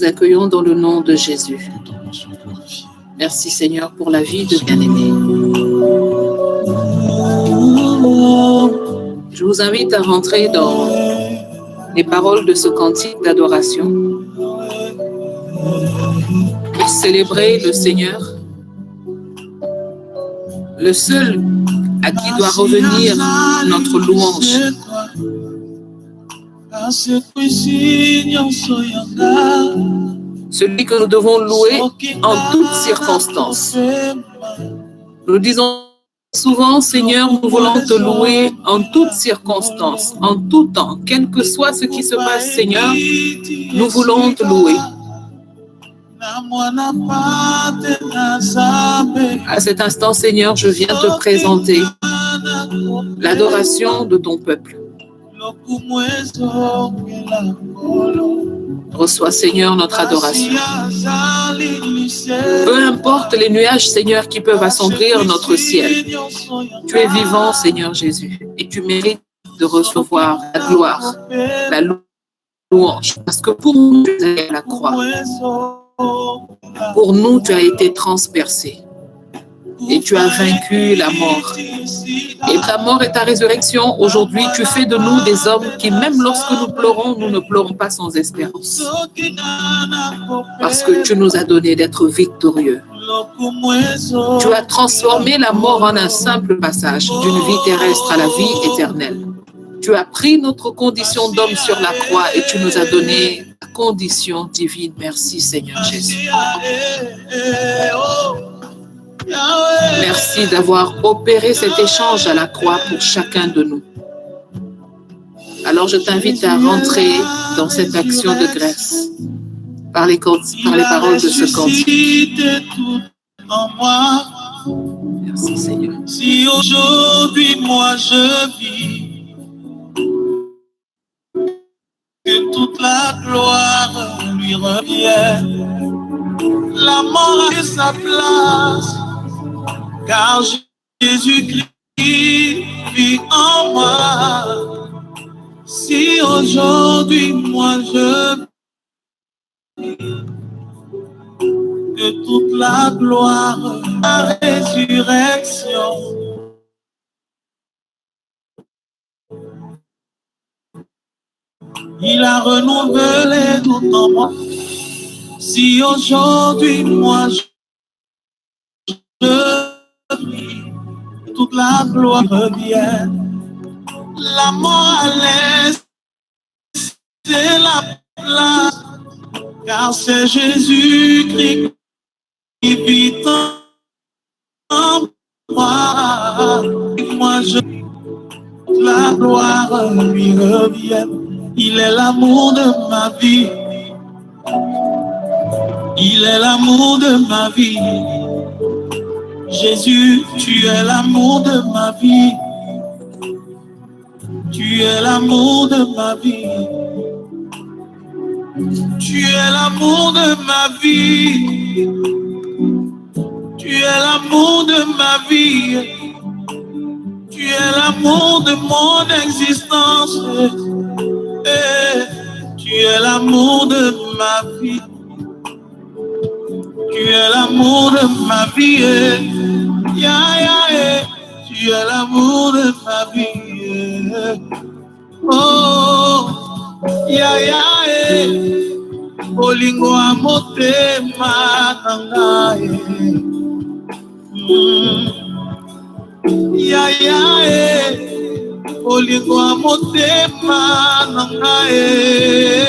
accueillons dans le nom de Jésus. Merci Seigneur pour la vie de bien-aimé. Je vous invite à rentrer dans les paroles de ce cantique d'adoration et célébrer le Seigneur, le seul à qui doit revenir notre louange. Celui que nous devons louer en toutes circonstances. Nous disons souvent, Seigneur, nous voulons te louer en toutes circonstances, en tout temps, quel que soit ce qui se passe, Seigneur, nous voulons te louer. À cet instant, Seigneur, je viens te présenter l'adoration de ton peuple. Reçois, Seigneur, notre adoration. Peu importe les nuages, Seigneur, qui peuvent assombrir notre ciel. Tu es vivant, Seigneur Jésus, et tu mérites de recevoir la gloire, la louange. Parce que pour nous, tu es à la croix. Pour nous, tu as été transpercé. Et tu as vaincu la mort. Et ta mort et ta résurrection, aujourd'hui, tu fais de nous des hommes qui, même lorsque nous pleurons, nous ne pleurons pas sans espérance. Parce que tu nous as donné d'être victorieux. Tu as transformé la mort en un simple passage d'une vie terrestre à la vie éternelle. Tu as pris notre condition d'homme sur la croix et tu nous as donné la condition divine. Merci, Seigneur Jésus. Merci d'avoir opéré cet échange à la croix pour chacun de nous. Alors je t'invite à rentrer dans cette action de grâce par les paroles de ce cantique. Merci Seigneur. Si aujourd'hui moi je vis, que toute la gloire lui revienne, la mort a sa place. Car Jésus-Christ vit en moi. Si aujourd'hui moi je vis, que toute la gloire, la résurrection, il a renouvelé tout en moi. Si aujourd'hui moi je toute la gloire revient, la mort a laissé la place, car c'est Jésus-Christ qui vit en moi. Moi je la gloire lui revient. Il est l'amour de ma vie. Il est l'amour de ma vie. Jésus, tu es l'amour de ma vie. Tu es l'amour de ma vie. Tu es l'amour de ma vie. Tu es l'amour de ma vie. Tu es l'amour de mon existence. Tu es l'amour de ma vie. Tu es l'amour de ma vie. Tu es l'amour de ma vie. Oh, Olingo amotema nangae. Olingo amotema nangae.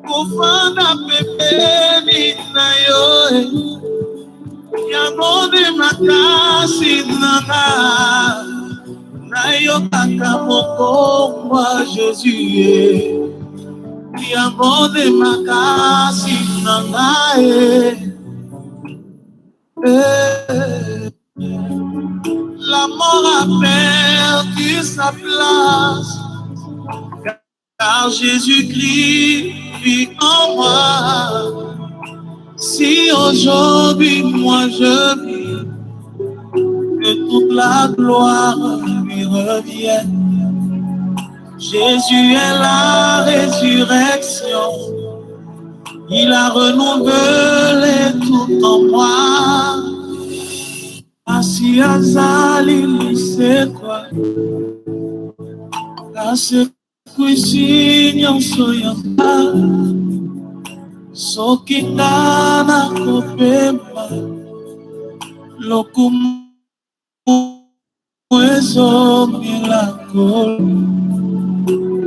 Kufana pepeni na yo, yangonde makasi nanga, na yo kaka moko mwa Jésus, yangonde makasi nanga. La mort a perdu sa place, car Jésus-Christ vit en moi. Si aujourd'hui moi je vis, que toute la gloire lui revienne, Jésus est la résurrection. Il a renouvelé tout en moi. Asi azali c'est quoi? La sekwisi nyonso yanga. Soki ngana kopema. Lokumu ezo milako.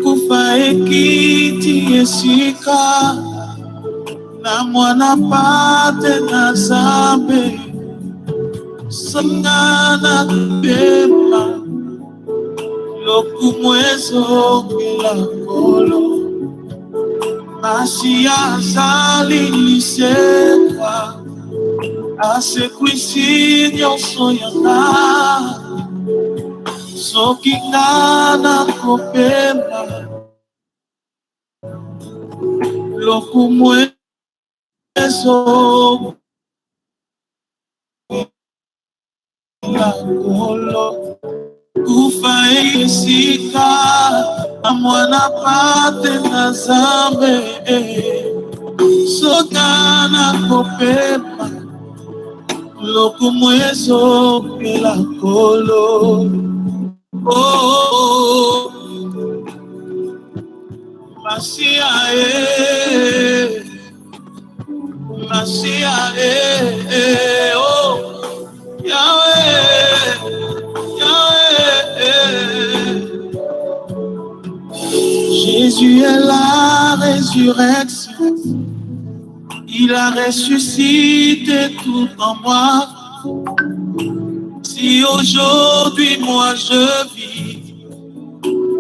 Kufa ekiti esika. Na mwana pate na zambe. Sangana bema lokumu ezo milakolo. Masi azali lisekwa. Asekwisi nyonso yanga. Soki ngana kopema lokumu ezo milakolo. Kufa esika amwana pate na zambe. Sokana kopema lokumu ezo milakolo. Oh, Masia Masia oh, Yahweh, Yahweh. Jésus est la résurrection. Il a ressuscité tout en moi. Si aujourd'hui moi je vis,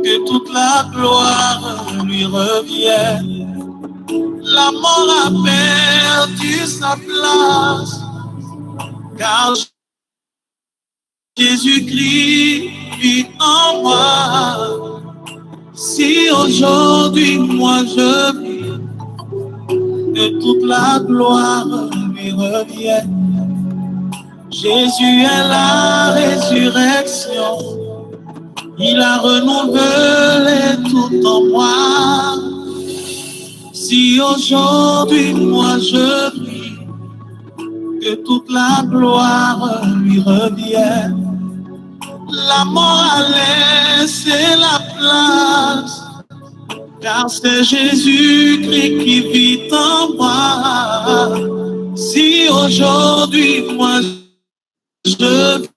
que toute la gloire lui revienne. La mort a perdu sa place, car Jésus-Christ vit en moi. Si aujourd'hui moi je vis, que toute la gloire lui revienne. Jésus est la résurrection. Il a renouvelé tout en moi. Si aujourd'hui moi je vis, que toute la gloire lui revienne. La mort a laissé la place, car c'est Jésus-Christ qui vit en moi. Si aujourd'hui moi je vis,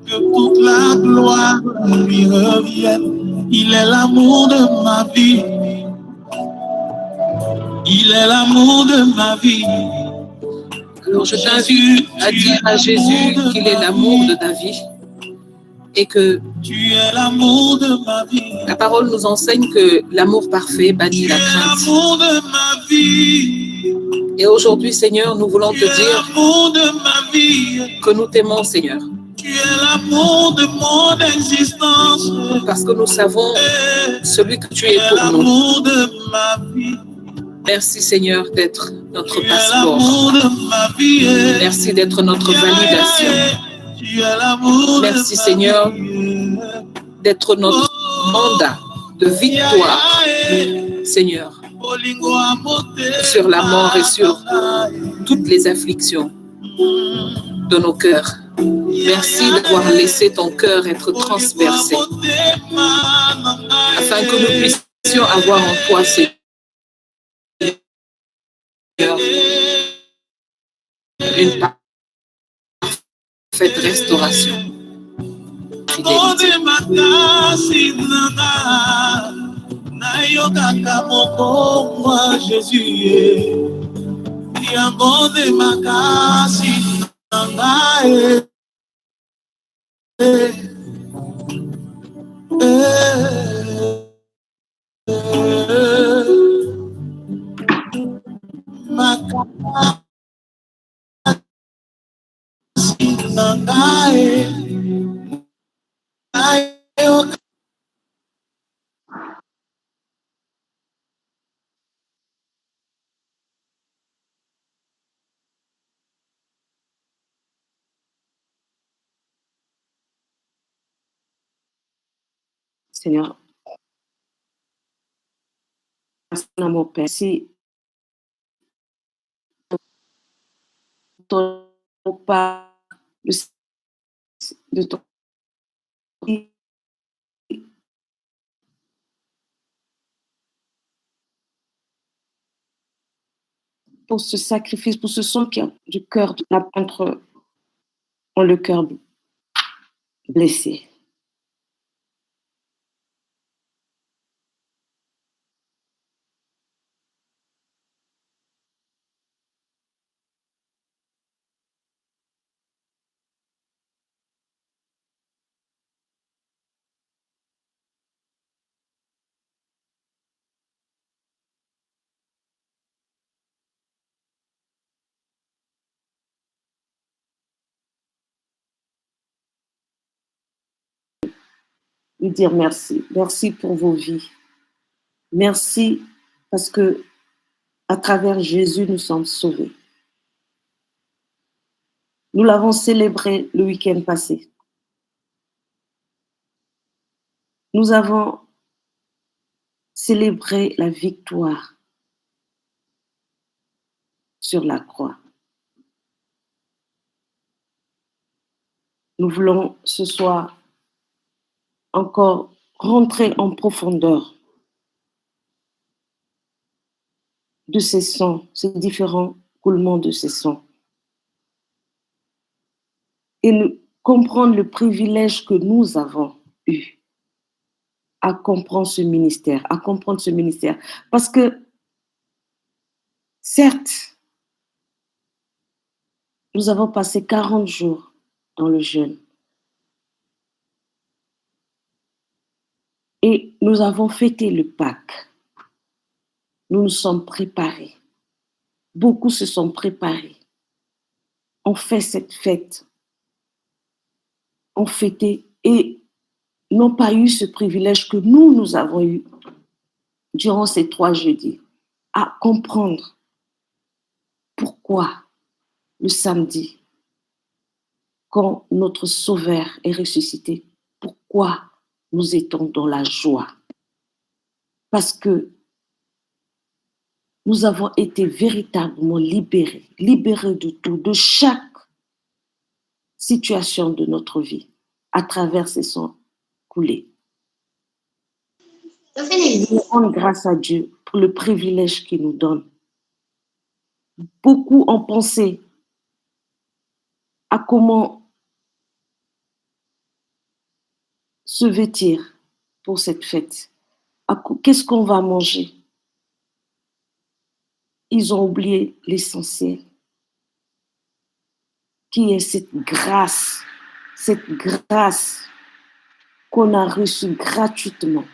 que toute la gloire lui revienne. Il est l'amour de ma vie. Il est l'amour de ma vie. Alors je t'invite à dire à Jésus qu'il est l'amour de ta vie et que tu es l'amour de ma vie. La parole nous enseigne que l'amour parfait bannit la crainte. Tu es l'amour de ma vie. Et aujourd'hui, Seigneur, nous voulons te dire l'amour de ma vie. Que nous t'aimons, Seigneur. Tu es l'amour de mon existence. Parce que nous savons celui que tu es pour nous. L'amour de ma vie. Merci Seigneur d'être notre passeport. Merci d'être notre validation. Merci Seigneur d'être notre mandat de victoire, Seigneur, sur la mort et sur toutes les afflictions de nos cœurs. Merci d'avoir laissé ton cœur être transpercé afin que nous puissions avoir en toi, Seigneur, une parfaite restauration. Fidélité. Seigneur, mon Père, si ton pas de ton pour ce sacrifice, pour ce son qui a du cœur de la peintre ont le cœur blessé. Lui dire merci. Merci pour vos vies. Merci parce que à travers Jésus, nous sommes sauvés. Nous l'avons célébré le week-end passé. Nous avons célébré la victoire sur la croix. Nous voulons ce soir encore rentrer en profondeur de ces sons, ces différents coulements de ces sons. Et nous comprendre le privilège que nous avons eu à comprendre ce ministère, Parce que, certes, nous avons passé 40 jours dans le jeûne. Et nous avons fêté le Pâques. Nous nous sommes préparés. Beaucoup se sont préparés. On fait cette fête. On fêtait et n'ont pas eu ce privilège que nous avons eu durant ces 3 jeudis, à comprendre pourquoi le samedi, quand notre Sauveur est ressuscité, pourquoi nous étions dans la joie. Parce que nous avons été véritablement libérés de tout, de chaque situation de notre vie, à travers ces sangs coulés. Nous rendons grâce à Dieu pour le privilège qu'il nous donne. Beaucoup ont pensé à comment se vêtir pour cette fête. Qu'est-ce qu'on va manger? Ils ont oublié l'essentiel, qui est cette grâce qu'on a reçue gratuitement,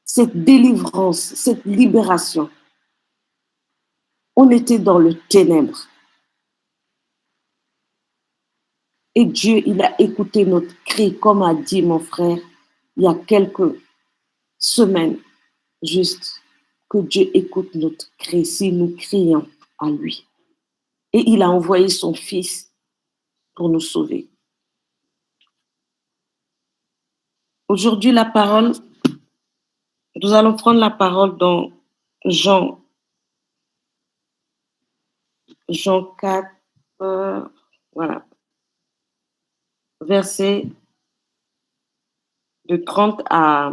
cette délivrance, cette libération. On était dans le ténèbre. Et Dieu, il a écouté notre cri, comme a dit mon frère il y a quelques semaines, juste que Dieu écoute notre cri si nous crions à lui. Et il a envoyé son Fils pour nous sauver. Aujourd'hui, nous allons prendre la parole dans Jean 4, voilà, verset de 30 à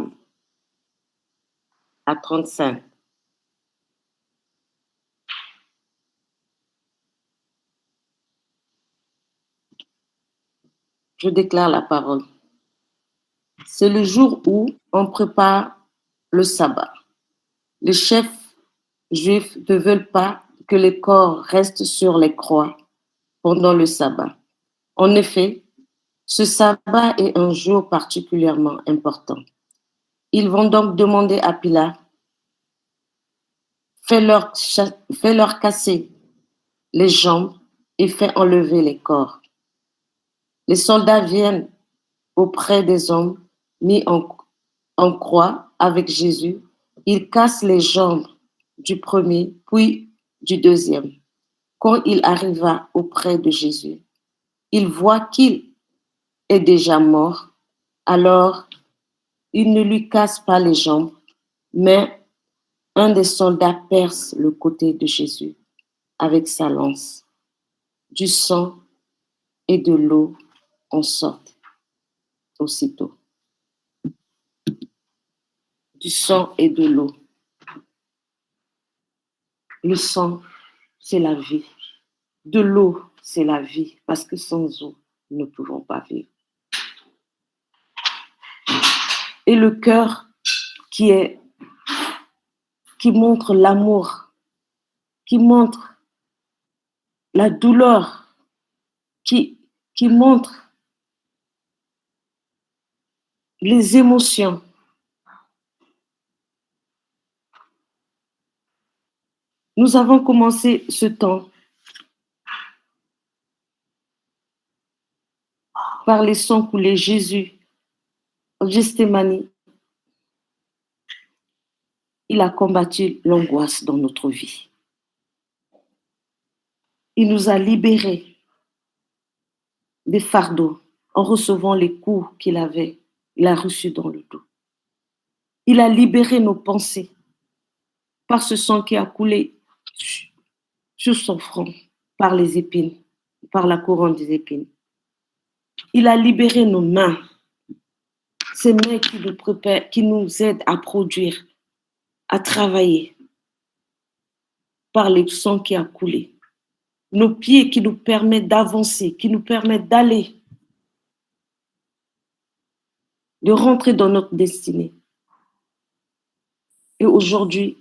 35. Je déclare la parole. C'est le jour où on prépare le sabbat. Les chefs juifs ne veulent pas que les corps restent sur les croix pendant le sabbat. En effet, ce sabbat est un jour particulièrement important. Ils vont donc demander à Pilate, fais-leur casser les jambes et fais enlever les corps. Les soldats viennent auprès des hommes mis en croix avec Jésus. Ils cassent les jambes du premier, puis du deuxième. Quand il arriva auprès de Jésus, il voit qu'il est déjà mort. Alors, Il ne lui casse pas les jambes, mais un des soldats perce le côté de Jésus avec sa lance. Du sang et de l'eau en sortent aussitôt. Du sang et de l'eau. Le sang, c'est la vie. De l'eau, c'est la vie, parce que sans eau, nous ne pouvons pas vivre. Et le cœur qui montre l'amour, qui montre la douleur, qui montre les émotions. Nous avons commencé ce temps par les sangs coulés. Jésus, au Gethsémani, il a combattu l'angoisse dans notre vie. Il nous a libérés des fardeaux en recevant les coups qu'il a reçus dans le dos. Il a libéré nos pensées par ce sang qui a coulé sur son front, par les épines, par la couronne des épines. Il a libéré nos mains, ces mains qui nous aident à produire, à travailler, par le sang qui a coulé. Nos pieds qui nous permettent d'avancer, qui nous permettent d'aller, de rentrer dans notre destinée. Et aujourd'hui,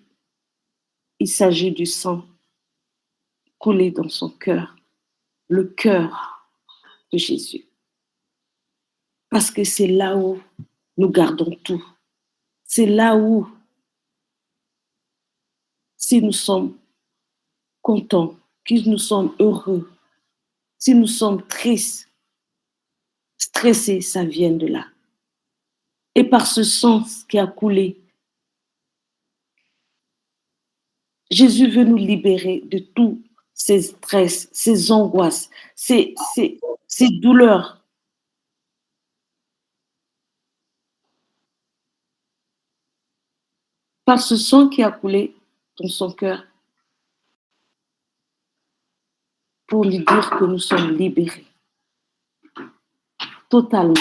il s'agit du sang coulé dans son cœur, le cœur de Jésus. Parce que c'est là où nous gardons tout. C'est là où, si nous sommes contents, si nous sommes heureux, si nous sommes tristes, stressés, ça vient de là. Et par ce sang qui a coulé, Jésus veut nous libérer de tous ces stress, ces angoisses, ces douleurs. Par ce sang qui a coulé dans son cœur, pour lui dire que nous sommes libérés. Totalement.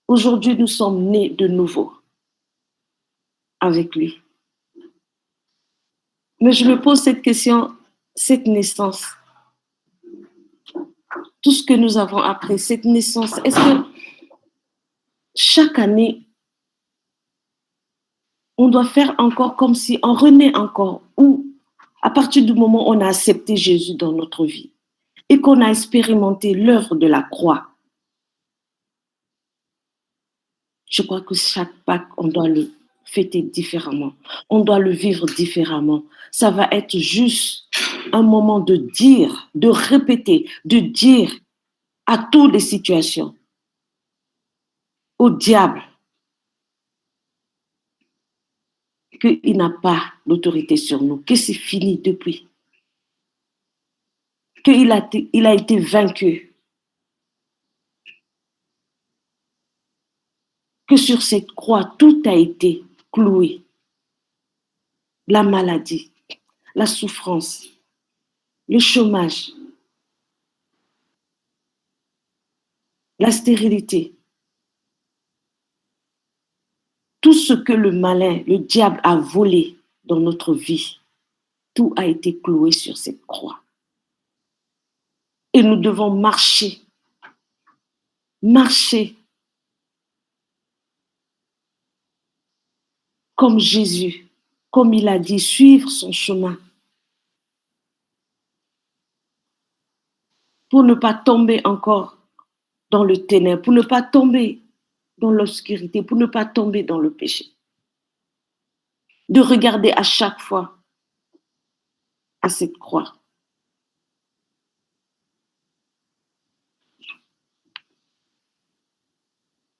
Aujourd'hui, nous sommes nés de nouveau avec lui. Mais je me pose cette question, cette naissance, tout ce que nous avons appris, cette naissance, est-ce que chaque année, on doit faire encore comme si on renaît encore, ou à partir du moment où on a accepté Jésus dans notre vie et qu'on a expérimenté l'œuvre de la croix, je crois que chaque Pâques, on doit le fêter différemment. On doit le vivre différemment. Ça va être juste un moment de dire, de répéter, de dire à toutes les situations, au diable, qu'il n'a pas d'autorité sur nous, que c'est fini depuis, qu'il a été vaincu, que sur cette croix, tout a été cloué. La maladie, la souffrance, le chômage, la stérilité, tout ce que le malin, le diable a volé dans notre vie, tout a été cloué sur cette croix. Et nous devons marcher comme Jésus, comme il a dit, suivre son chemin pour ne pas tomber encore dans le ténèbre, pour ne pas tomber dans l'obscurité, pour ne pas tomber dans le péché. De regarder à chaque fois à cette croix.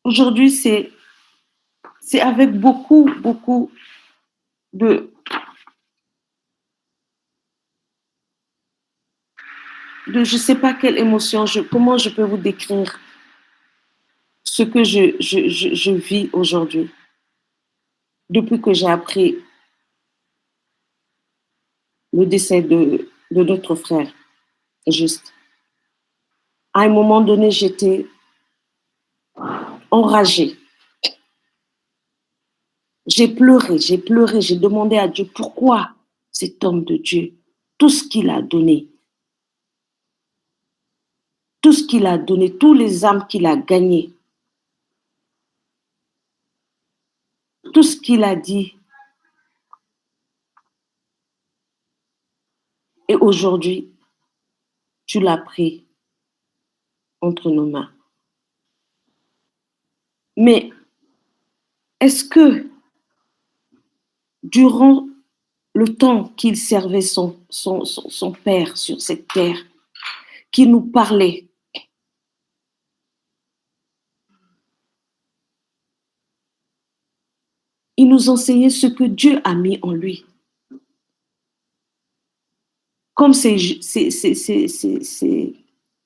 Aujourd'hui, c'est avec beaucoup de je ne sais pas quelle émotion, comment je peux vous décrire ce que je vis aujourd'hui, depuis que j'ai appris le décès de notre frère, juste. À un moment donné, j'étais enragée. J'ai pleuré, j'ai demandé à Dieu pourquoi cet homme de Dieu, tout ce qu'il a donné, tout ce qu'il a donné, tous les âmes qu'il a gagnées, tout ce qu'il a dit. Et aujourd'hui, tu l'as pris entre nos mains. Mais est-ce que durant le temps qu'il servait son père sur cette terre, qu'il nous parlait, il nous enseignait ce que Dieu a mis en lui. Comme ces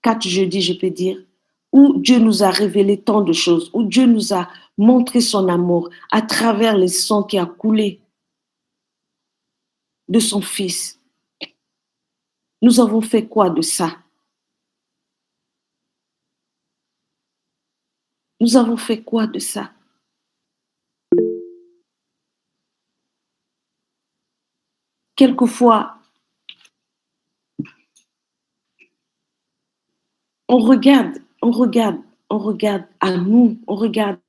4 jeudis, je peux dire, où Dieu nous a révélé tant de choses, où Dieu nous a montré son amour à travers le sang qui a coulé de son Fils. Nous avons fait quoi de ça? Nous avons fait quoi de ça? Quelquefois, on regarde à nous, on regarde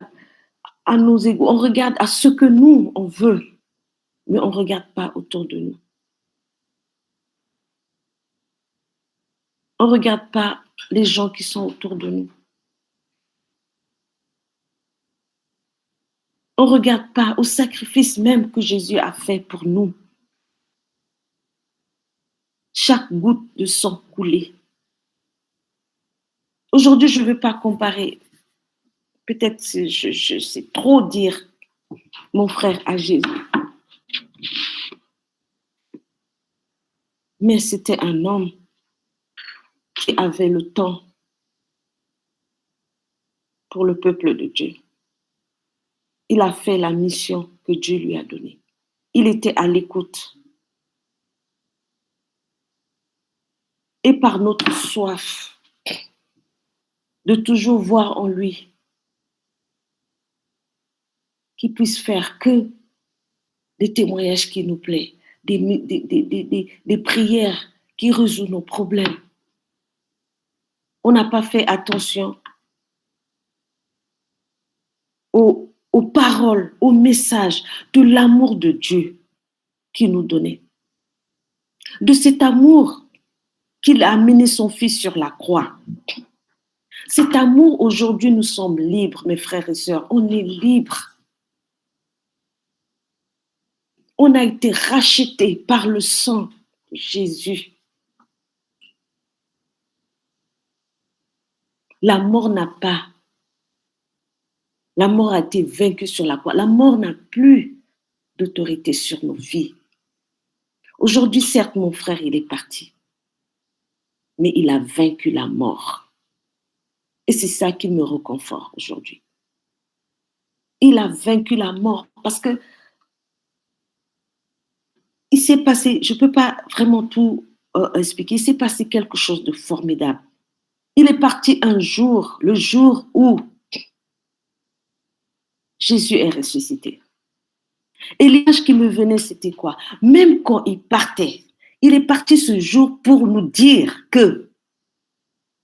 à nos égaux, on regarde à ce que nous, on veut, mais on ne regarde pas autour de nous. On ne regarde pas les gens qui sont autour de nous. On ne regarde pas au sacrifice même que Jésus a fait pour nous. Chaque goutte de sang coulé. Aujourd'hui, je ne veux pas comparer. Peut-être je sais trop dire mon frère à Jésus. Mais c'était un homme qui avait le temps pour le peuple de Dieu. Il a fait la mission que Dieu lui a donnée. Il était à l'écoute. Et par notre soif de toujours voir en lui qu'il puisse faire que des témoignages qui nous plaisent, des prières qui résolvent nos problèmes. On n'a pas fait attention aux paroles, aux messages de l'amour de Dieu qu'il nous donnait. De cet amour qu'il a amené son Fils sur la croix. Cet amour, aujourd'hui, nous sommes libres, mes frères et sœurs. On est libres. On a été rachetés par le sang de Jésus. La mort a été vaincue sur la croix. La mort n'a plus d'autorité sur nos vies. Aujourd'hui, certes, mon frère, il est parti, mais il a vaincu la mort. Et c'est ça qui me réconforte aujourd'hui. Il a vaincu la mort parce que il s'est passé, je ne peux pas vraiment tout expliquer, il s'est passé quelque chose de formidable. Il est parti un jour, le jour où Jésus est ressuscité. Et l'image qui me venait, c'était quoi? Même quand il partait, il est parti ce jour pour nous dire que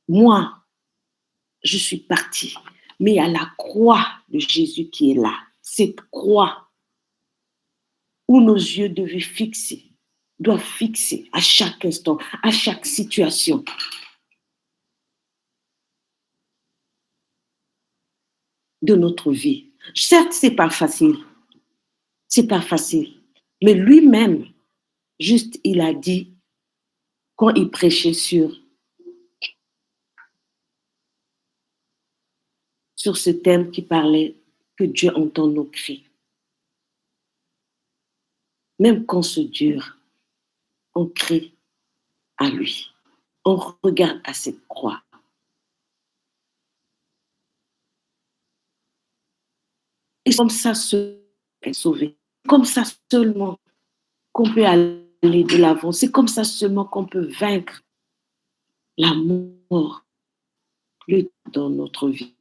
moi, je suis parti, mais il y a la croix de Jésus qui est là. Cette croix où nos yeux doivent fixer à chaque instant, à chaque situation. De notre vie. Certes, c'est pas facile. C'est pas facile. Mais lui-même, juste, il a dit, quand il prêchait sur ce thème qui parlait que Dieu entend nos cris. Même quand c'est dur, on crie à lui. On regarde à cette croix. Et comme ça seulement qu'on est sauvé. Comme ça seulement qu'on peut aller de l'avant. C'est comme ça seulement qu'on peut vaincre la mort dans notre vie.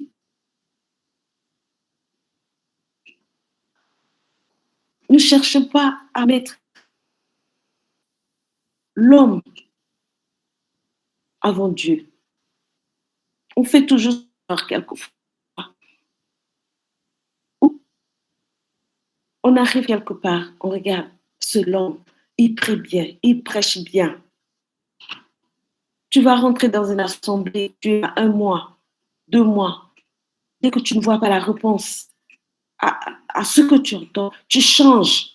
Ne cherchons pas à mettre l'homme avant Dieu. On fait toujours quelquefois. On arrive quelque part, on regarde ce l'homme, il prie bien, il prêche bien. Tu vas rentrer dans une assemblée, tu as 1 mois, 2 mois. Dès que tu ne vois pas la réponse à ce que tu entends, tu changes.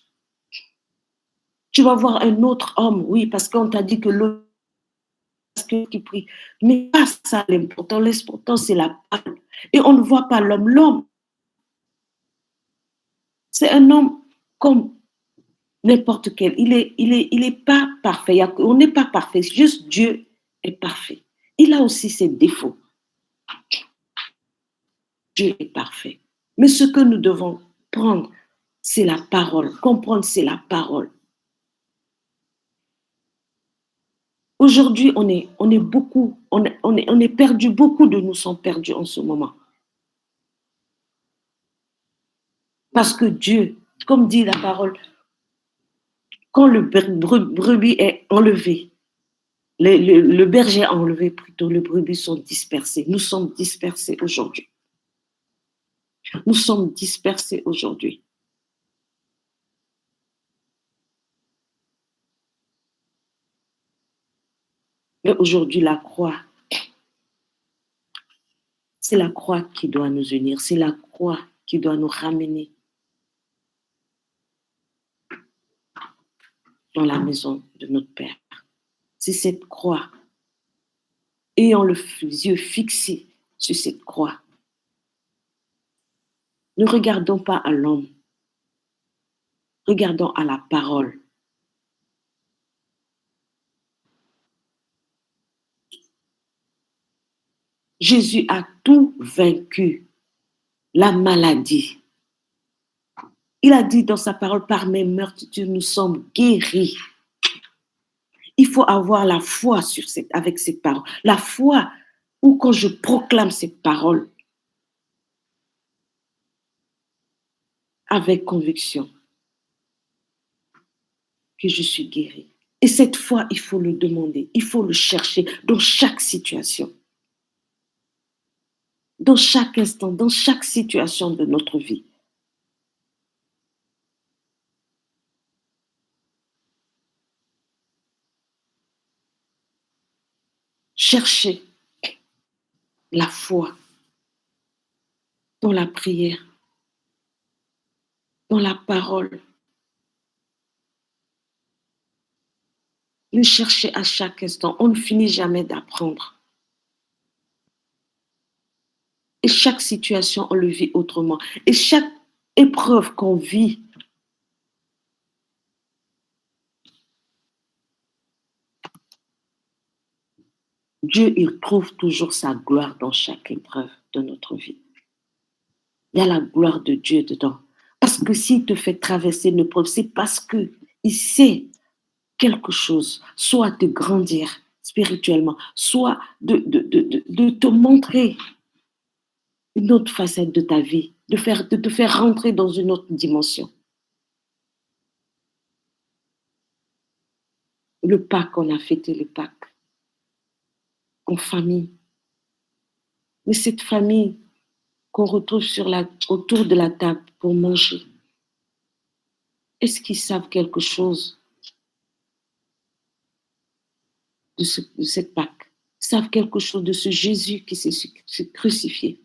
Tu vas voir un autre homme, oui, parce qu'on t'a dit que l'autre qui prie. Mais pas ça l'important. L'important, c'est la parole. Et on ne voit pas l'homme. L'homme, c'est un homme comme n'importe quel. Il est pas parfait. On n'est pas parfait. Juste Dieu est parfait. Il a aussi ses défauts. Dieu est parfait. Mais ce que nous devons prendre, c'est la parole. Comprendre, c'est la parole. Aujourd'hui, on est beaucoup, on est perdu. Beaucoup de nous sont perdus en ce moment. Parce que Dieu, comme dit la parole, quand le brebis est enlevé, le berger est enlevé plutôt, les brebis sont dispersés. Nous sommes dispersés aujourd'hui. Nous sommes dispersés aujourd'hui. Mais aujourd'hui, la croix, c'est la croix qui doit nous unir. C'est la croix qui doit nous ramener dans la maison de notre Père. C'est cette croix. Ayant les yeux fixés sur cette croix. Ne regardons pas à l'homme. Regardons à la parole. Jésus a tout vaincu, la maladie. Il a dit dans sa parole, par mes meurtrissures, nous sommes guéris. Il faut avoir la foi avec cette parole. La foi où quand je proclame cette parole avec conviction que je suis guéri. Et cette foi, il faut le demander, il faut le chercher dans chaque situation. Dans chaque instant, dans chaque situation de notre vie. Cherchez la foi dans la prière, dans la parole. Le chercher à chaque instant. On ne finit jamais d'apprendre. Et chaque situation, on le vit autrement. Et chaque épreuve qu'on vit, Dieu, il trouve toujours sa gloire dans chaque épreuve de notre vie. Il y a la gloire de Dieu dedans. Parce que s'il te fait traverser une épreuve, c'est parce qu'il sait quelque chose, soit de grandir spirituellement, soit de te montrer une autre facette de ta vie, de te faire rentrer dans une autre dimension. Le Pâques, on a fêté le Pâques en famille. Mais cette famille qu'on retrouve autour de la table pour manger, est-ce qu'ils savent quelque chose de cette Pâques? Ils savent quelque chose de ce Jésus qui s'est crucifié?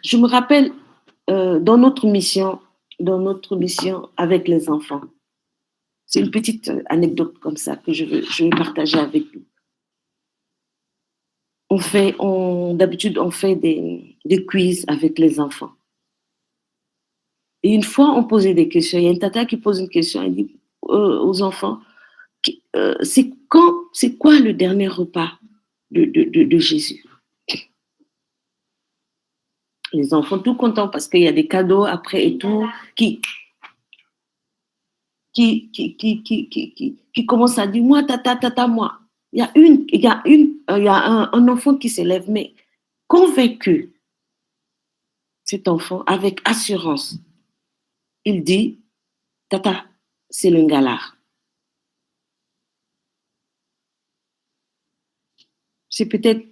Je me rappelle dans notre mission avec les enfants. C'est une petite anecdote comme ça que je vais partager avec vous. D'habitude, on fait des quiz avec les enfants. Et une fois, on posait des questions. Il y a une tata qui pose une question. Elle dit aux enfants, c'est quoi le dernier repas de Jésus? Les enfants tout contents parce qu'il y a des cadeaux après et tout qui commence à dire moi, tata, moi. Il y a un enfant qui s'élève, mais convaincu, cet enfant, avec assurance, il dit, tata, c'est le Ngala. C'est peut-être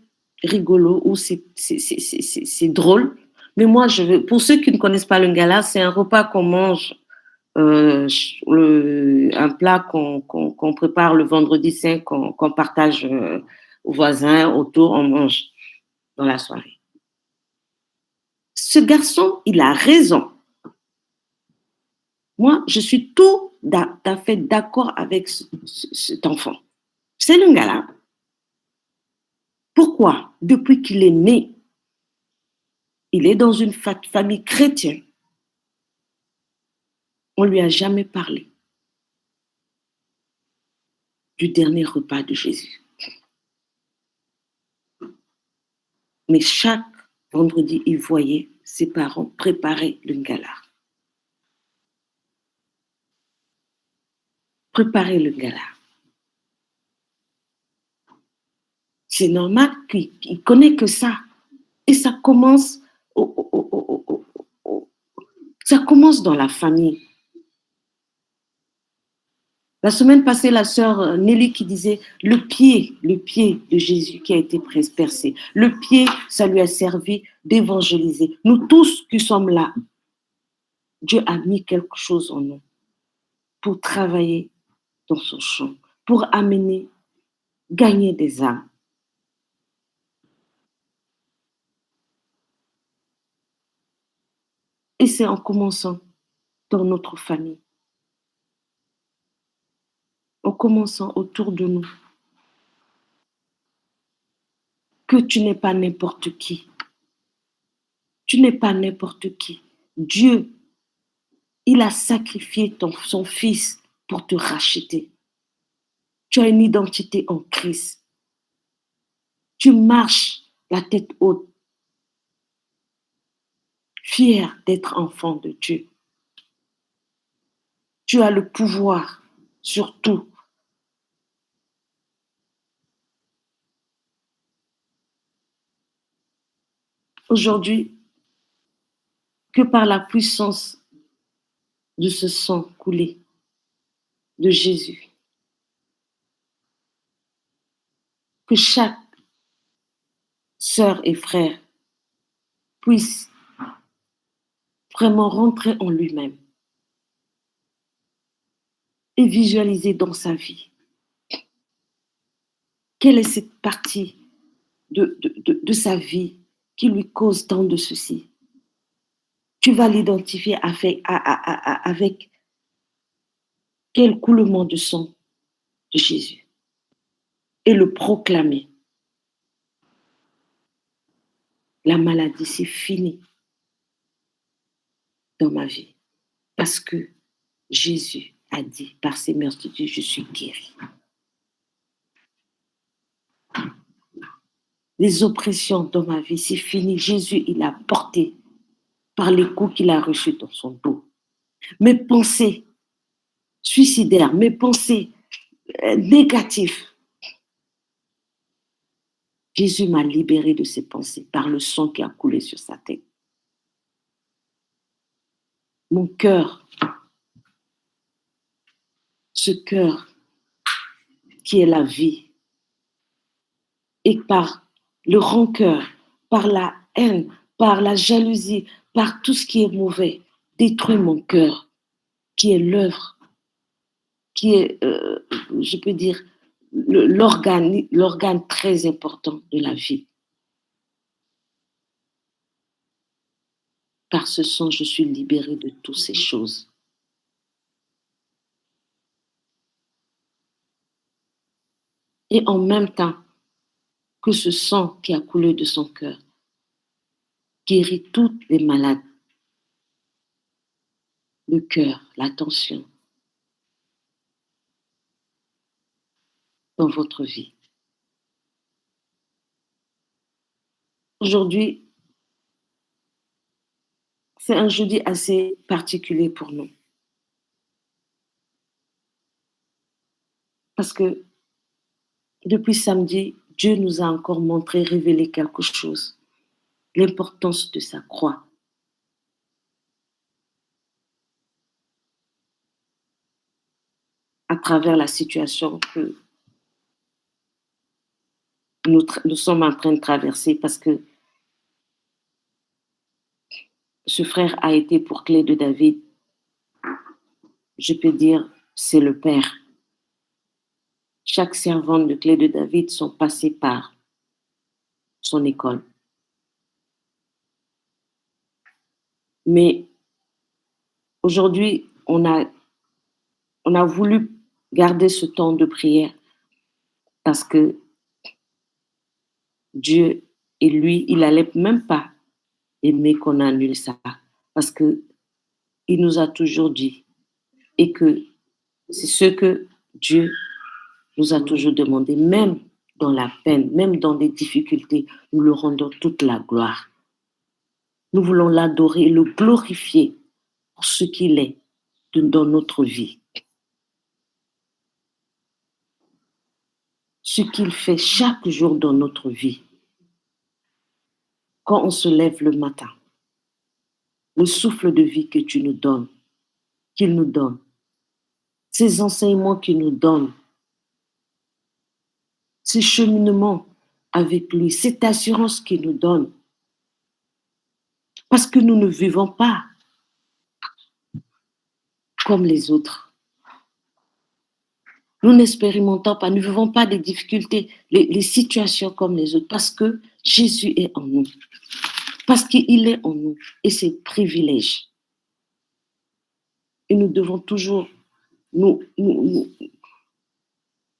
rigolo ou c'est drôle, mais moi, pour ceux qui ne connaissent pas le Ngala, c'est un repas qu'on mange, un plat qu'on prépare le vendredi saint, qu'on partage aux voisins, autour, on mange dans la soirée. Ce garçon, il a raison. Moi, je suis tout à fait d'accord avec cet enfant. C'est le Ngala. Pourquoi? Depuis qu'il est né, il est dans une famille chrétienne. On ne lui a jamais parlé du dernier repas de Jésus. Mais chaque vendredi, il voyait ses parents préparer le Ngala. Préparer le Ngala. C'est normal qu'il connaît que ça. Et ça commence, ça commence dans la famille. La semaine passée, la sœur Nelly qui disait le pied de Jésus qui a été percé. Le pied, ça lui a servi d'évangéliser. Nous tous qui sommes là, Dieu a mis quelque chose en nous pour travailler dans son champ, pour amener, gagner des âmes. Et c'est en commençant dans notre famille, en commençant autour de nous, que tu n'es pas n'importe qui. Tu n'es pas n'importe qui. Dieu, il a sacrifié son fils pour te racheter. Tu as une identité en Christ. Tu marches la tête haute, fier d'être enfant de Dieu. Tu as le pouvoir sur tout. Aujourd'hui, que par la puissance de ce sang coulé de Jésus, que chaque sœur et frère puisse vraiment rentrer en lui-même et visualiser dans sa vie quelle est cette partie de sa vie qui lui cause tant de soucis. Tu vas l'identifier avec quel coulement de sang de Jésus et le proclamer. La maladie, c'est fini dans ma vie parce que Jésus a dit, par ses meurtrissures, je suis guéri. Les oppressions dans ma vie, c'est fini. Jésus, il a porté par les coups qu'il a reçus dans son dos. Mes pensées suicidaires, mes pensées négatives, Jésus m'a libéré de ces pensées par le sang qui a coulé sur sa tête. Mon cœur, ce cœur qui est la vie, et par le rancœur, par la haine, par la jalousie, par tout ce qui est mauvais, détruit mon cœur, qui est l'œuvre, qui est, je peux dire, l'organe très important de la vie. Par ce sang, je suis libérée de toutes ces choses. Et en même temps que ce sang qui a coulé de son cœur guérit toutes les malades, le cœur, la tension, dans votre vie. Aujourd'hui, C'est un jeudi assez particulier pour nous. Parce que depuis samedi, Dieu nous a encore montré, révélé quelque chose. L'importance de sa croix. À travers la situation que nous sommes en train de traverser, parce que ce frère a été pour Clé de David, je peux dire, c'est le Père. Chaque servante de Clé de David sont passées par son école. Mais aujourd'hui, on a voulu garder ce temps de prière parce que Dieu et lui, il n'allait même pas aimer qu'on annule ça. Parce que il nous a toujours dit et que c'est ce que Dieu nous a toujours demandé, même dans la peine, même dans les difficultés, nous le rendons toute la gloire. Nous voulons l'adorer et le glorifier pour ce qu'il est dans notre vie. Ce qu'il fait chaque jour dans notre vie. Quand on se lève le matin, le souffle de vie que tu nous donnes, qu'il nous donne, ces enseignements qu'il nous donne, ce cheminement avec lui, cette assurance qu'il nous donne. Parce que nous ne vivons pas comme les autres. Nous n'expérimentons pas, nous ne vivons pas des difficultés, les situations comme les autres, parce que Jésus est en nous. Parce qu'il est en nous et c'est privilège. Et nous devons toujours nous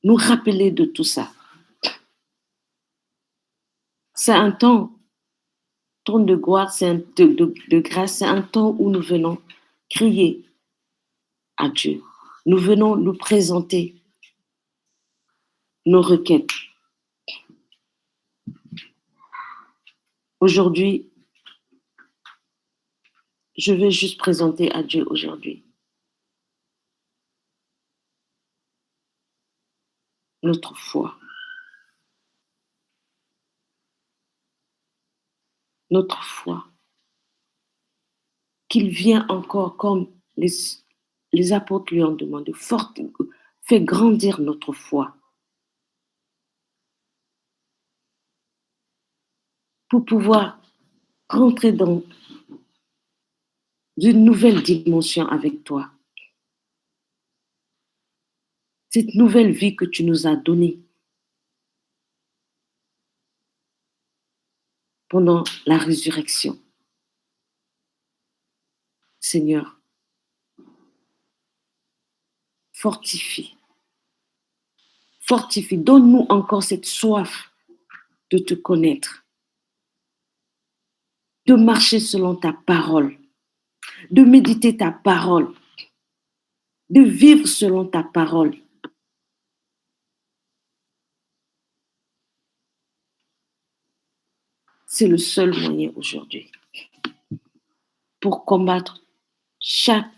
rappeler de tout ça. C'est un temps de gloire, c'est de grâce, c'est un temps où nous venons crier à Dieu. Nous venons nous présenter nos requêtes. Aujourd'hui, je vais juste présenter à Dieu aujourd'hui notre foi. Notre foi. Qu'il vient encore comme les apôtres lui ont demandé, fais grandir notre foi. Pour pouvoir rentrer dans une nouvelle dimension avec toi. Cette nouvelle vie que tu nous as donnée pendant la résurrection. Seigneur, fortifie, donne-nous encore cette soif de te connaître, de marcher selon ta parole, de méditer ta parole, de vivre selon ta parole. C'est le seul moyen aujourd'hui pour combattre chaque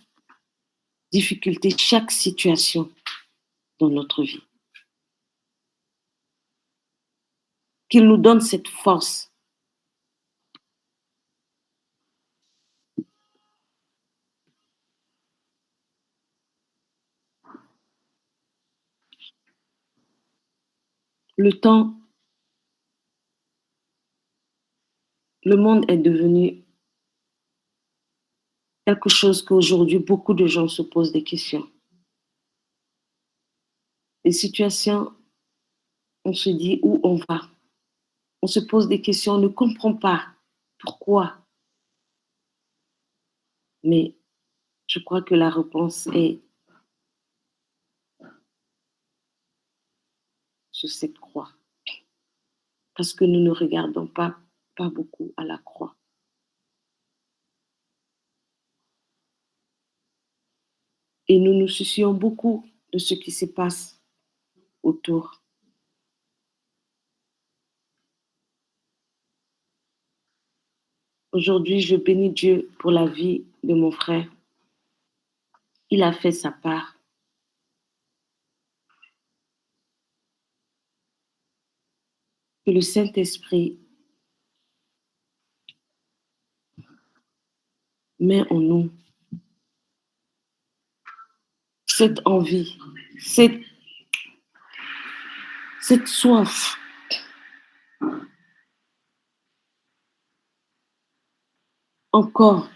difficulté, chaque situation dans notre vie. Qu'il nous donne cette force. Le monde est devenu quelque chose qu'aujourd'hui, beaucoup de gens se posent des questions. Les situations, on se dit où on va. On se pose des questions, on ne comprend pas pourquoi. Mais je crois que la réponse est sur cette croix. Parce que nous ne regardons pas beaucoup à la croix. Et nous nous soucions beaucoup de ce qui se passe autour. Aujourd'hui, je bénis Dieu pour la vie de mon frère. Il a fait sa part. Que le Saint-Esprit met en nous cette envie, cette soif encore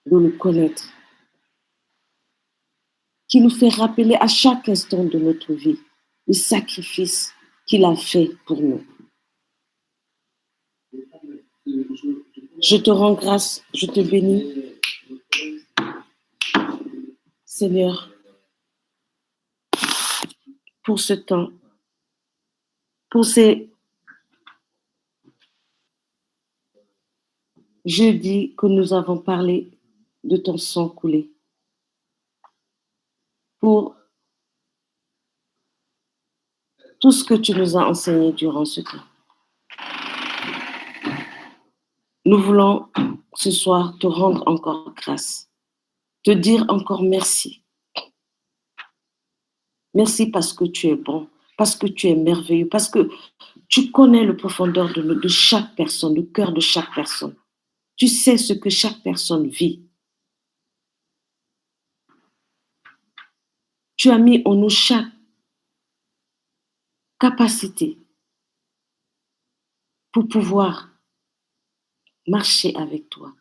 de le connaître, qui nous fait rappeler à chaque instant de notre vie le sacrifice qu'il a fait pour nous. Je te rends grâce, je te bénis, Seigneur, pour ce temps, pour ces jeudis que nous avons parlé de ton sang coulé, pour tout ce que tu nous as enseigné durant ce temps. Nous voulons ce soir te rendre encore grâce, te dire encore merci. Merci parce que tu es bon, parce que tu es merveilleux, parce que tu connais le profondeur de chaque personne, le cœur de chaque personne. Tu sais ce que chaque personne vit. Tu as mis en nous chaque capacité pour pouvoir marcher avec toi.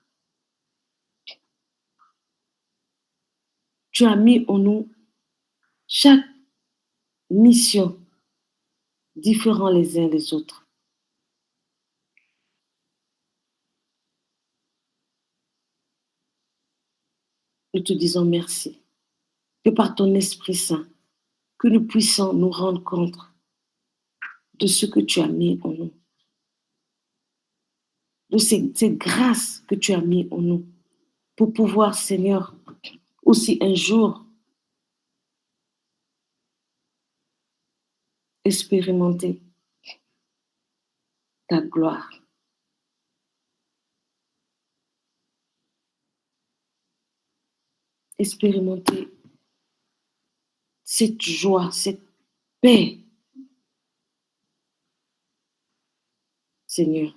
Tu as mis en nous chaque mission différents les uns les autres. Nous te disons merci. Que par ton Esprit Saint, que nous puissions nous rendre compte de ce que tu as mis en nous, de cette grâce que tu as mis en nous, pour pouvoir, Seigneur, aussi un jour expérimenter ta gloire. Expérimenter cette joie, cette paix. Seigneur,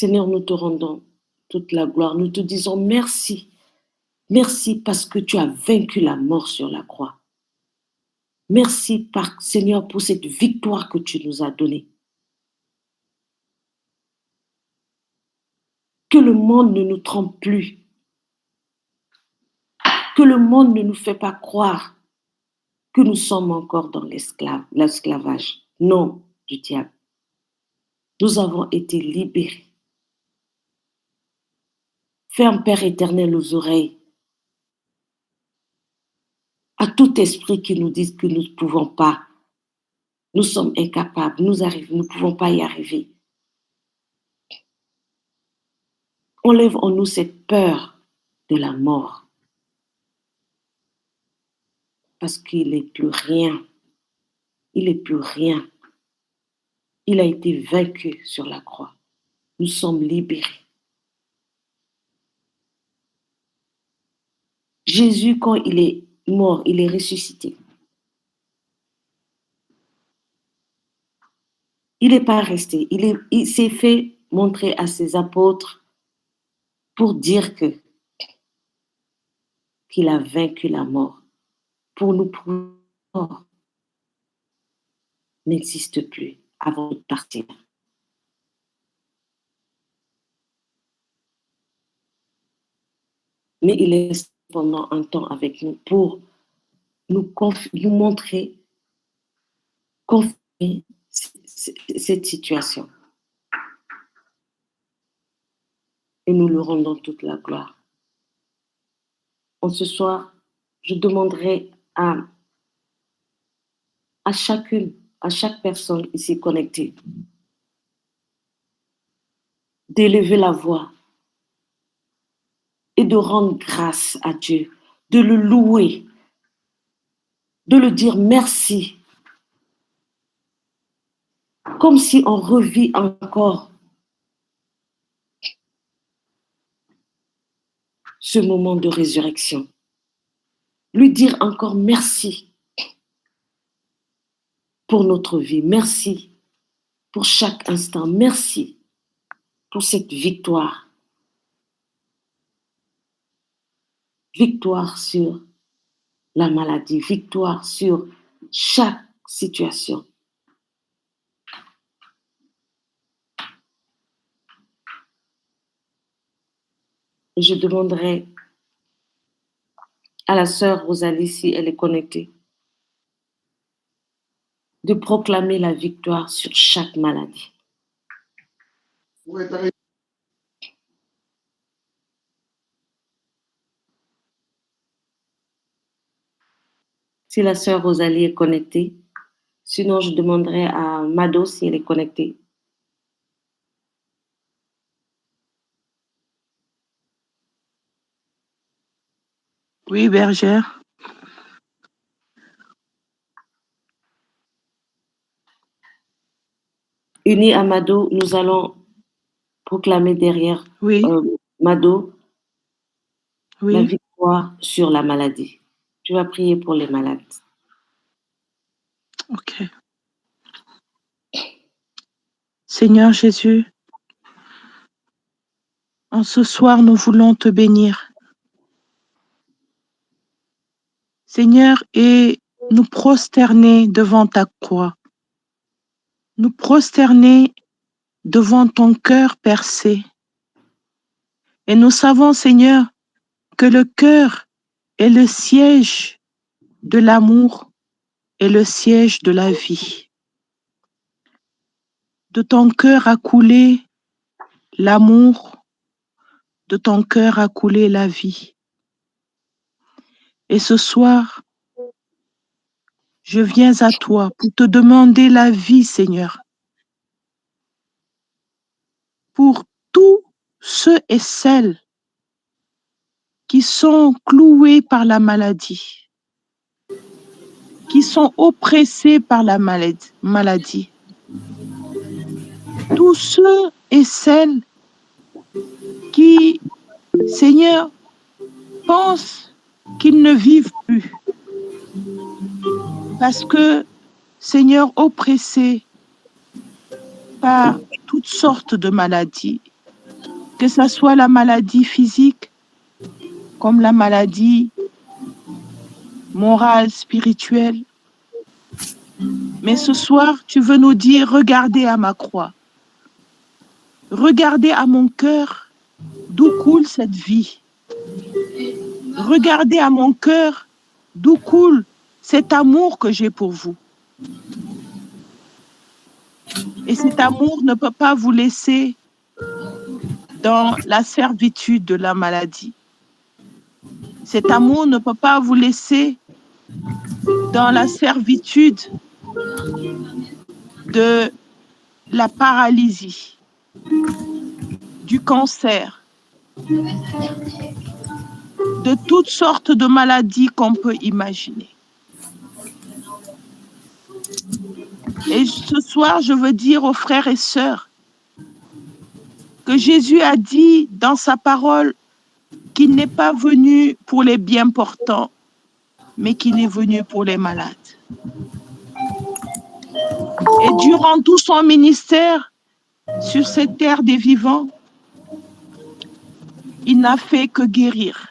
nous te rendons toute la gloire. Nous te disons merci. Merci parce que tu as vaincu la mort sur la croix. Merci, Seigneur, pour cette victoire que tu nous as donnée. Que le monde ne nous trompe plus. Que le monde ne nous fait pas croire que nous sommes encore dans l'esclavage. Non, du diable. Nous avons été libérés. Ferme, Père éternel, aux oreilles à tout esprit qui nous dise que nous ne pouvons pas. Nous sommes incapables, nous ne pouvons pas y arriver. Enlève en nous cette peur de la mort. Parce qu'il n'est plus rien. Il n'est plus rien. Il a été vaincu sur la croix. Nous sommes libérés. Jésus, quand il est mort, il est ressuscité. Il n'est pas resté. Il s'est fait montrer à ses apôtres pour dire qu'il a vaincu la mort. Pour nous prouver que la mort n'existe plus avant de partir. Mais il est resté pendant un temps avec nous pour nous montrer, confirmer cette situation. Et nous lui rendons toute la gloire. En ce soir, je demanderai à chaque personne ici connectée d'élever la voix et de rendre grâce à Dieu, de le louer, de le dire merci, comme si on revit encore ce moment de résurrection. Lui dire encore merci pour notre vie. Merci pour chaque instant. Merci pour cette victoire. Victoire sur la maladie, victoire sur chaque situation. Je demanderai à la sœur Rosalie, si elle est connectée, de proclamer la victoire sur chaque maladie. Si la sœur Rosalie est connectée, sinon je demanderai à Mado si elle est connectée. Oui, bergère. Unis à Mado, nous allons proclamer derrière Mado la victoire sur la maladie. Tu vas prier pour les malades. Ok. Seigneur Jésus, en ce soir, nous voulons te bénir. Seigneur, et nous prosterner devant ta croix. Nous prosterner devant ton cœur percé. Et nous savons, Seigneur, que le cœur est le siège de l'amour et le siège de la vie. De ton cœur a coulé l'amour, de ton cœur a coulé la vie. Et ce soir, je viens à toi pour te demander la vie, Seigneur, pour tous ceux et celles qui sont cloués par la maladie, qui sont oppressés par la maladie. Tous ceux et celles qui, Seigneur, pensent qu'ils ne vivent plus. Parce que, Seigneur, oppressés par toutes sortes de maladies, que ce soit la maladie physique, comme la maladie morale, spirituelle. Mais ce soir, tu veux nous dire, regardez à ma croix. Regardez à mon cœur d'où coule cette vie. Regardez à mon cœur d'où coule cet amour que j'ai pour vous. Et cet amour ne peut pas vous laisser dans la servitude de la maladie. Cet amour ne peut pas vous laisser dans la servitude de la paralysie, du cancer, de toutes sortes de maladies qu'on peut imaginer. Et ce soir, je veux dire aux frères et sœurs que Jésus a dit dans sa parole qu'il n'est pas venu pour les bien portants, mais qu'il est venu pour les malades. Et durant tout son ministère sur cette terre des vivants, il n'a fait que guérir,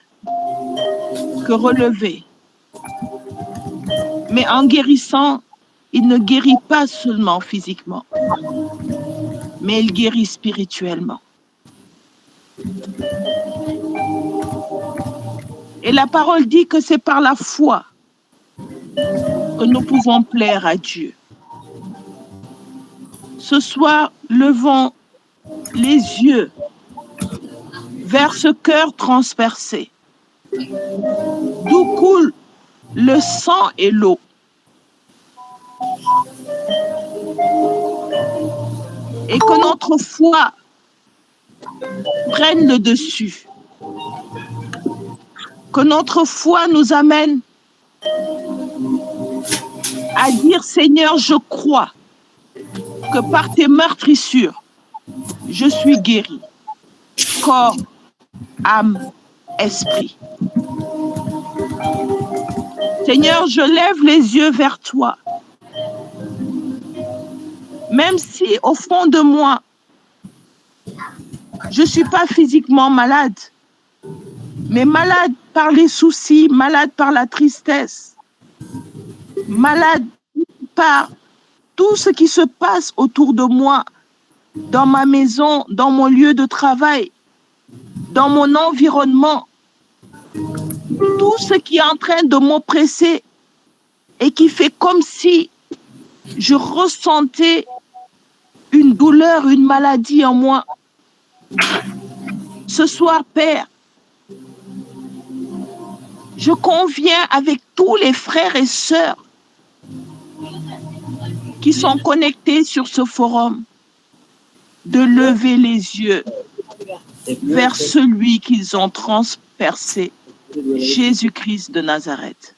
que relever. Mais en guérissant, il ne guérit pas seulement physiquement, mais il guérit spirituellement. Et la parole dit que c'est par la foi que nous pouvons plaire à Dieu. Ce soir, levons les yeux vers ce cœur transpercé, d'où coule le sang et l'eau. Et que notre foi prenne le dessus. Que notre foi nous amène à dire, Seigneur, je crois que par tes meurtrissures, je suis guéri. Corps, âme esprit. Seigneur, je lève les yeux vers toi. Même si au fond de moi, je ne suis pas physiquement malade, mais malade par les soucis, malade par la tristesse, malade par tout ce qui se passe autour de moi, dans ma maison, dans mon lieu de travail, dans mon environnement, tout ce qui est en train de m'oppresser et qui fait comme si je ressentais une douleur, une maladie en moi. Ce soir, Père, je conviens avec tous les frères et sœurs qui sont connectés sur ce forum de lever les yeux vers celui qu'ils ont transpercé, Jésus-Christ de Nazareth.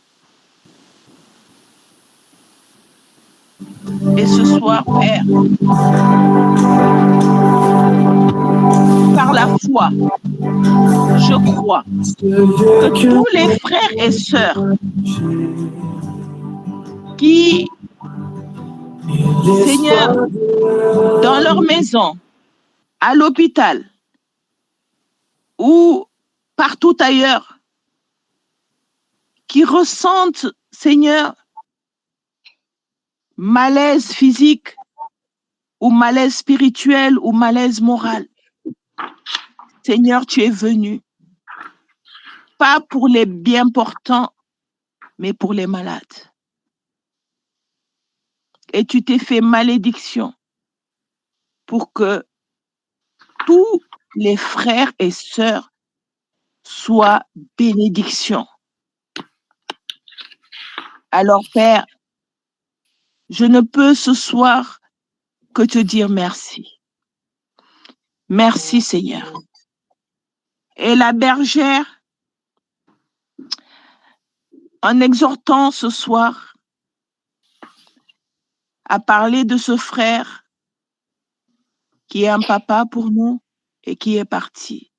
Et ce soir, Père, par la foi, je crois que tous les frères et sœurs qui, Seigneur, dans leur maison, à l'hôpital ou partout ailleurs, qui ressentent, Seigneur, malaise physique ou malaise spirituel ou malaise moral. Seigneur, tu es venu, pas pour les bien portants, mais pour les malades. Et tu t'es fait malédiction pour que tous les frères et sœurs soient bénédictions. Alors, Père, je ne peux ce soir que te dire merci. Merci, Seigneur. Et la bergère, en exhortant ce soir à parler de ce frère qui est un papa pour nous et qui est parti.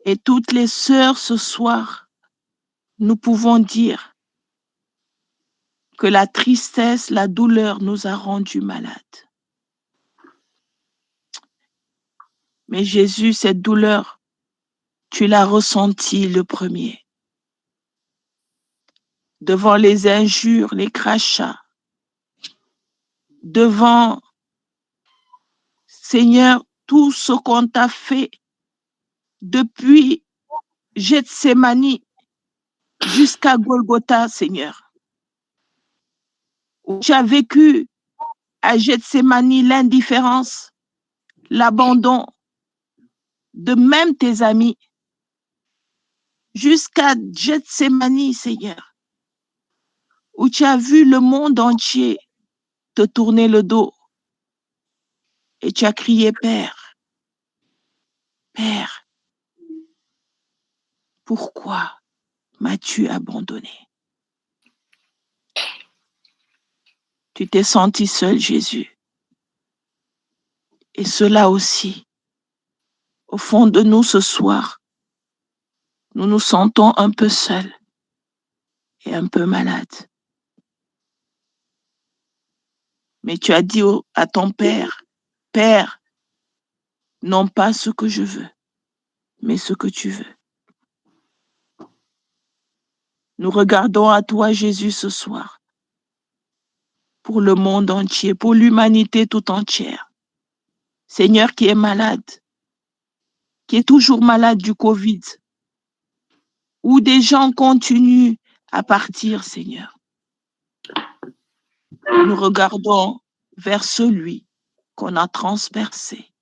Et toutes les sœurs ce soir, nous pouvons dire que la tristesse, la douleur nous a rendus malades. Mais Jésus, cette douleur, tu l'as ressentie le premier. Devant les injures, les crachats, devant, Seigneur, tout ce qu'on t'a fait depuis Gethsémani jusqu'à Golgotha, Seigneur. Où tu as vécu à Gethsémani l'indifférence, l'abandon de même tes amis, jusqu'à Gethsémani, Seigneur, où tu as vu le monde entier te tourner le dos et tu as crié, Père, Père, pourquoi m'as-tu abandonné? Tu t'es senti seul, Jésus. Et cela aussi, au fond de nous ce soir, nous nous sentons un peu seuls et un peu malades. Mais tu as dit à ton Père, Père, non pas ce que je veux, mais ce que tu veux. Nous regardons à toi, Jésus, ce soir, pour le monde entier, pour l'humanité tout entière. Seigneur qui est malade, qui est toujours malade du Covid, où des gens continuent à partir, Seigneur. Nous regardons vers celui qu'on a transpercé.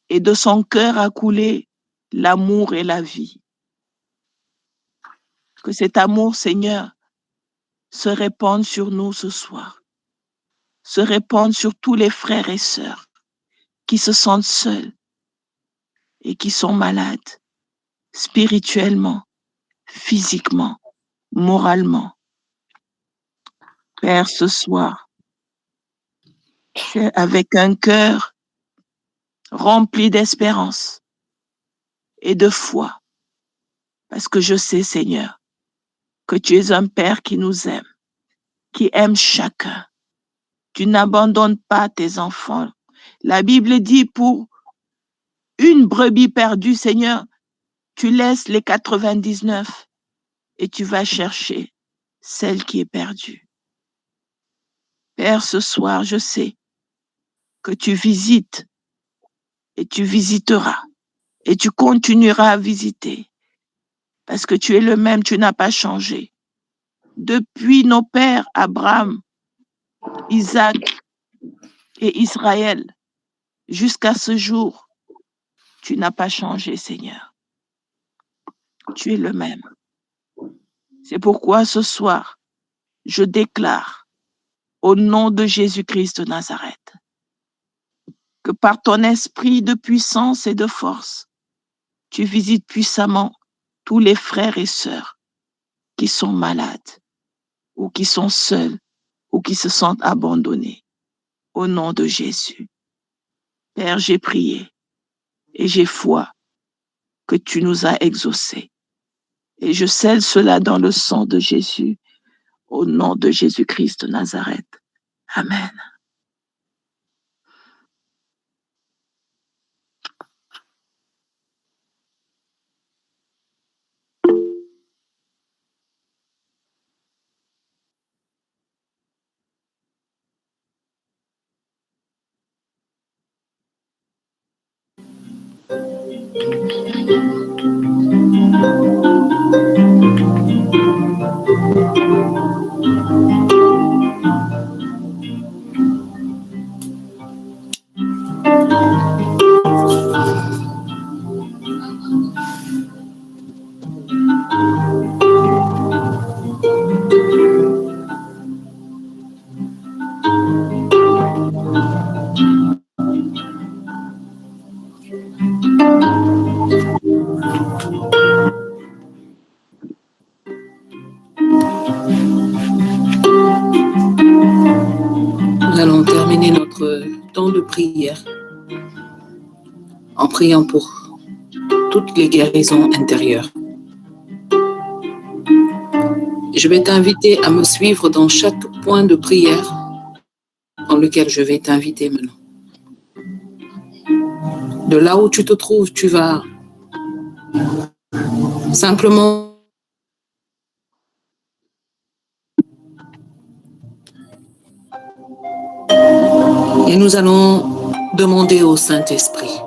Et de son cœur a coulé l'amour et la vie. Que cet amour, Seigneur, se répande sur nous ce soir. Se répande sur tous les frères et sœurs qui se sentent seuls et qui sont malades, spirituellement, physiquement, moralement. Père, ce soir, c'est avec un cœur rempli d'espérance et de foi, parce que je sais, Seigneur, que tu es un Père qui nous aime, qui aime chacun. Tu n'abandonnes pas tes enfants. La Bible dit, pour une brebis perdue, Seigneur, tu laisses les 99 et tu vas chercher celle qui est perdue. Père, ce soir, je sais que tu visites et tu visiteras et tu continueras à visiter parce que tu es le même, tu n'as pas changé. Depuis nos pères, Abraham, Isaac et Israël, jusqu'à ce jour, tu n'as pas changé, Seigneur. Tu es le même. C'est pourquoi ce soir, je déclare au nom de Jésus-Christ de Nazareth que par ton esprit de puissance et de force, tu visites puissamment tous les frères et sœurs qui sont malades ou qui sont seuls ou qui se sentent abandonnés. Au nom de Jésus. Père, j'ai prié et j'ai foi que tu nous as exaucés. Et je scelle cela dans le sang de Jésus, au nom de Jésus-Christ de Nazareth. Amen. Nous allons terminer notre temps de prière en priant pour toutes les guérisons intérieures. Je vais t'inviter à me suivre dans chaque point de prière dans lequel je vais t'inviter maintenant. De là où tu te trouves, tu vas simplement et nous allons demander au Saint-Esprit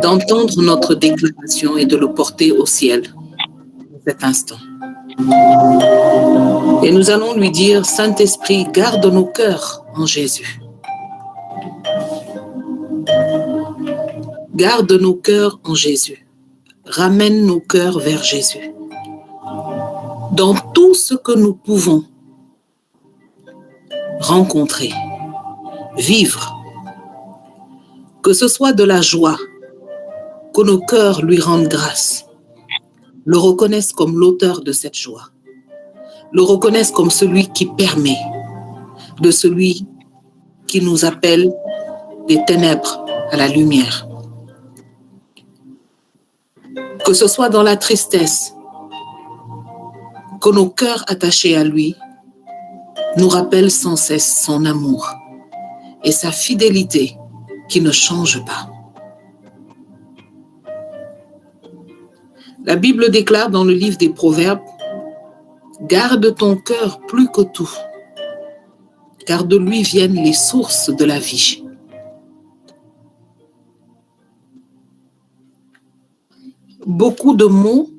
d'entendre notre déclaration et de le porter au ciel à cet instant. Et nous allons lui dire, Saint-Esprit, garde nos cœurs en Jésus. Garde nos cœurs en Jésus. Ramène nos cœurs vers Jésus. Dans tout ce que nous pouvons rencontrer, vivre, que ce soit de la joie, que nos cœurs lui rendent grâce, le reconnaissent comme l'auteur de cette joie, le reconnaissent comme celui qui permet, de celui qui nous appelle des ténèbres à la lumière. Que ce soit dans la tristesse, que nos cœurs attachés à lui nous rappellent sans cesse son amour et sa fidélité qui ne change pas. La Bible déclare dans le livre des Proverbes, « Garde ton cœur plus que tout, car de lui viennent les sources de la vie. » Beaucoup de mots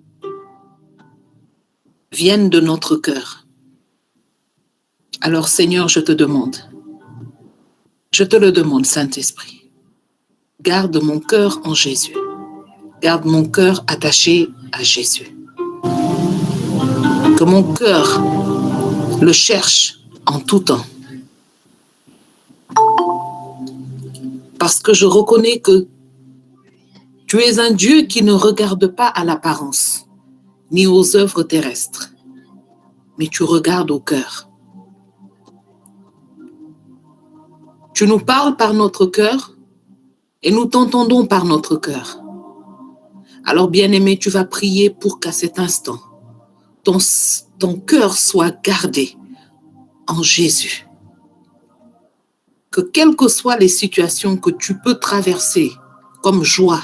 viennent de notre cœur. Alors Seigneur, je te le demande, Saint-Esprit, garde mon cœur en Jésus. Garde mon cœur attaché à Jésus. Que mon cœur le cherche en tout temps. Parce que je reconnais que tu es un Dieu qui ne regarde pas à l'apparence, ni aux œuvres terrestres, mais tu regardes au cœur. Tu nous parles par notre cœur et nous t'entendons par notre cœur. Alors, bien-aimé, tu vas prier pour qu'à cet instant, ton cœur soit gardé en Jésus. Que quelles que soient les situations que tu peux traverser, comme joie,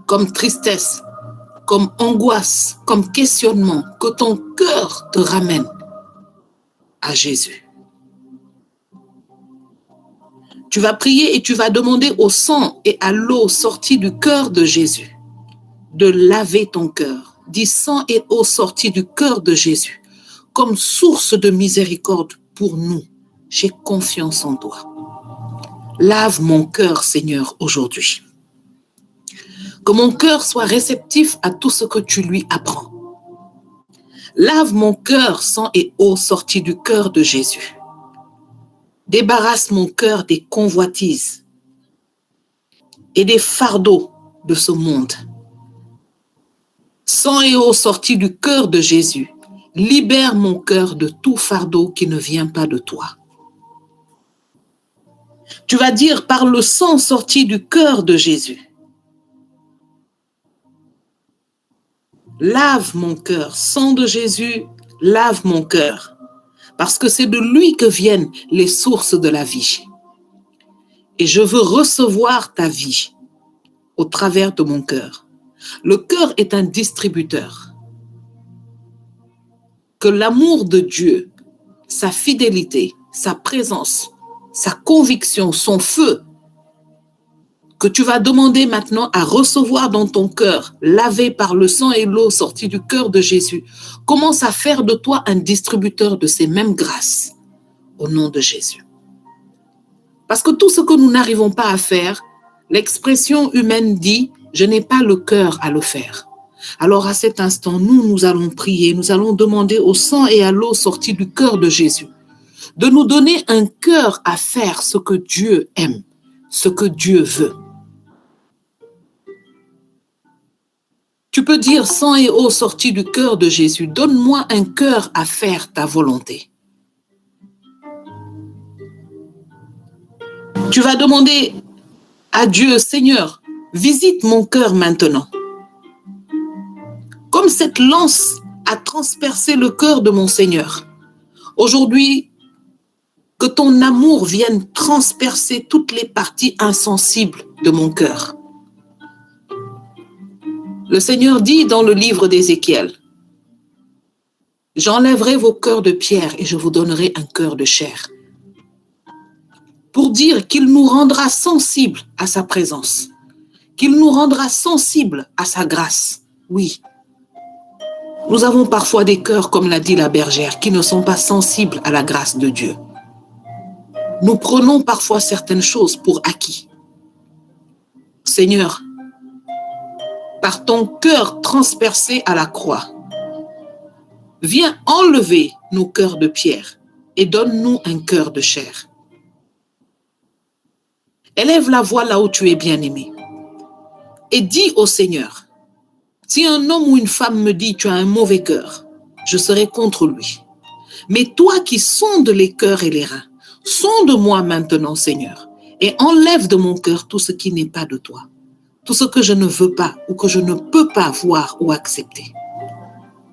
comme tristesse, comme angoisse, comme questionnement, que ton cœur te ramène à Jésus. Tu vas prier et tu vas demander au sang et à l'eau sortie du cœur de Jésus de laver ton cœur. Dis sang et eau sortie du cœur de Jésus comme source de miséricorde pour nous. J'ai confiance en toi. Lave mon cœur, Seigneur, aujourd'hui. Que mon cœur soit réceptif à tout ce que tu lui apprends. Lave mon cœur, sang et eau sortis du cœur de Jésus. Débarrasse mon cœur des convoitises et des fardeaux de ce monde. Sang et eau sortis du cœur de Jésus, libère mon cœur de tout fardeau qui ne vient pas de toi. Tu vas dire par le sang sorti du cœur de Jésus. Lave mon cœur, sang de Jésus, lave mon cœur, parce que c'est de lui que viennent les sources de la vie. Et je veux recevoir ta vie au travers de mon cœur. Le cœur est un distributeur. Que l'amour de Dieu, sa fidélité, sa présence, sa conviction, son feu, que tu vas demander maintenant à recevoir dans ton cœur, lavé par le sang et l'eau sortis du cœur de Jésus, commence à faire de toi un distributeur de ces mêmes grâces au nom de Jésus. Parce que tout ce que nous n'arrivons pas à faire, l'expression humaine dit « je n'ai pas le cœur à le faire ». Alors à cet instant, nous allons prier, nous allons demander au sang et à l'eau sortis du cœur de Jésus de nous donner un cœur à faire ce que Dieu aime, ce que Dieu veut. Tu peux dire, sang et eau sortis du cœur de Jésus, donne-moi un cœur à faire ta volonté. Tu vas demander à Dieu, Seigneur, visite mon cœur maintenant. Comme cette lance a transpercé le cœur de mon Seigneur, aujourd'hui, que ton amour vienne transpercer toutes les parties insensibles de mon cœur. Le Seigneur dit dans le livre d'Ézéchiel, « J'enlèverai vos cœurs de pierre et je vous donnerai un cœur de chair. » Pour dire qu'il nous rendra sensibles à sa présence, qu'il nous rendra sensibles à sa grâce. Oui, nous avons parfois des cœurs, comme l'a dit la bergère, qui ne sont pas sensibles à la grâce de Dieu. Nous prenons parfois certaines choses pour acquis. Seigneur, par ton cœur transpercé à la croix, viens enlever nos cœurs de pierre et donne-nous un cœur de chair. Élève la voix là où tu es bien-aimé et dis au Seigneur, si un homme ou une femme me dit tu as un mauvais cœur, je serai contre lui. Mais toi qui sondes les cœurs et les reins, sonde-moi maintenant, Seigneur, et enlève de mon cœur tout ce qui n'est pas de toi, tout ce que je ne veux pas ou que je ne peux pas voir ou accepter.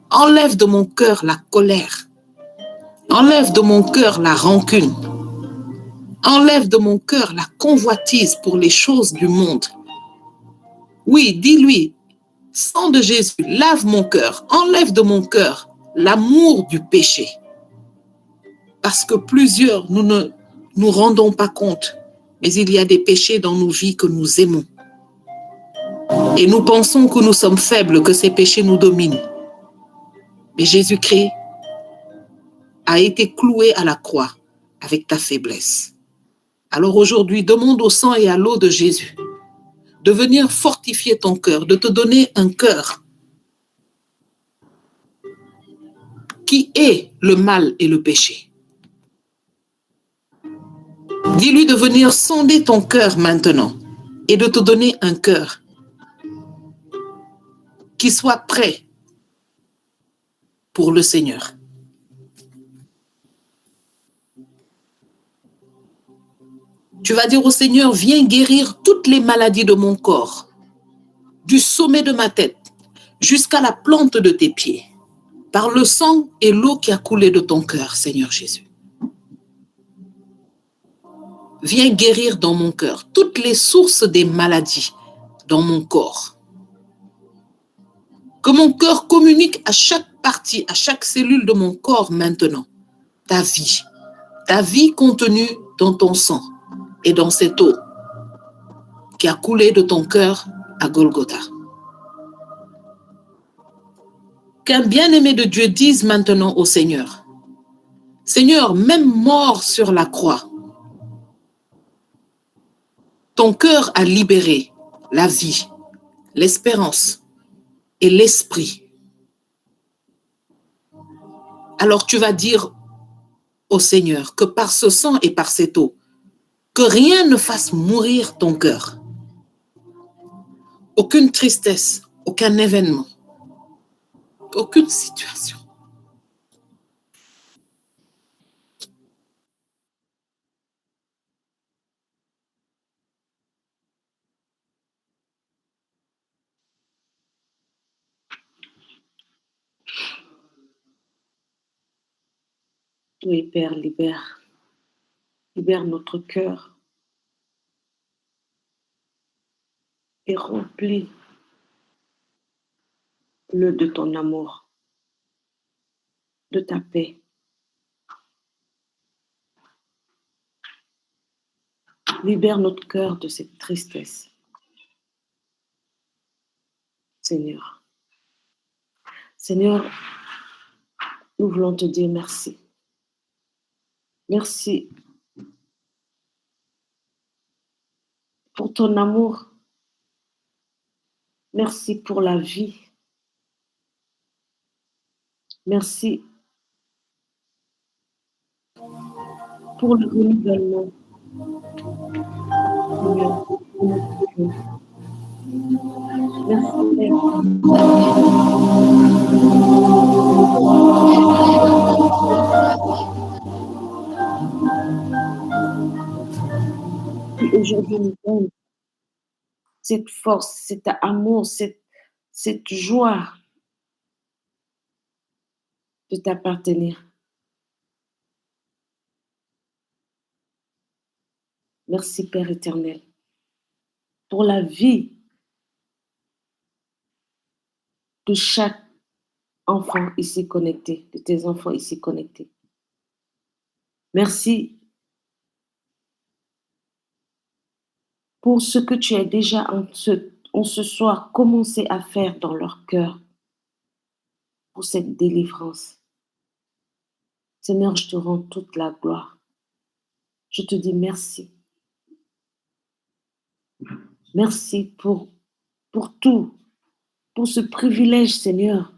Enlève de mon cœur la colère, enlève de mon cœur la rancune, enlève de mon cœur la convoitise pour les choses du monde. Oui, dis-lui, sang de Jésus, lave mon cœur, enlève de mon cœur l'amour du péché. Parce que plusieurs, nous ne nous rendons pas compte, mais il y a des péchés dans nos vies que nous aimons. Et nous pensons que nous sommes faibles, que ces péchés nous dominent. Mais Jésus-Christ a été cloué à la croix avec ta faiblesse. Alors aujourd'hui, demande au sang et à l'eau de Jésus de venir fortifier ton cœur, de te donner un cœur qui est le mal et le péché. Dis-lui de venir sonder ton cœur maintenant et de te donner un cœur qui soit prêt pour le Seigneur. Tu vas dire au Seigneur, viens guérir toutes les maladies de mon corps, du sommet de ma tête jusqu'à la plante de tes pieds, par le sang et l'eau qui a coulé de ton cœur, Seigneur Jésus. Viens guérir dans mon cœur toutes les sources des maladies dans mon corps. Que mon cœur communique à chaque partie, à chaque cellule de mon corps maintenant, ta vie contenue dans ton sang et dans cette eau qui a coulé de ton cœur à Golgotha. Qu'un bien-aimé de Dieu dise maintenant au Seigneur, Seigneur, même mort sur la croix, ton cœur a libéré la vie, l'espérance et l'esprit. Alors tu vas dire au Seigneur que par ce sang et par cette eau, que rien ne fasse mourir ton cœur. Aucune tristesse, aucun événement, aucune situation. Oui, Père, libère notre cœur et remplis-le de ton amour, de ta paix. Libère notre cœur de cette tristesse, Seigneur. Seigneur, nous voulons te dire merci. Merci pour ton amour. Merci pour la vie. Merci pour le renouvellement. Seigneur, merci, Père. Et aujourd'hui, nous donne cette force, cet amour, cette joie de t'appartenir. Merci, Père éternel, pour la vie de chaque enfant ici connecté, de tes enfants ici connectés. Merci pour ce que tu as déjà en ce soir commencé à faire dans leur cœur pour cette délivrance. Seigneur, je te rends toute la gloire. Je te dis merci. Merci pour tout, pour ce privilège, Seigneur,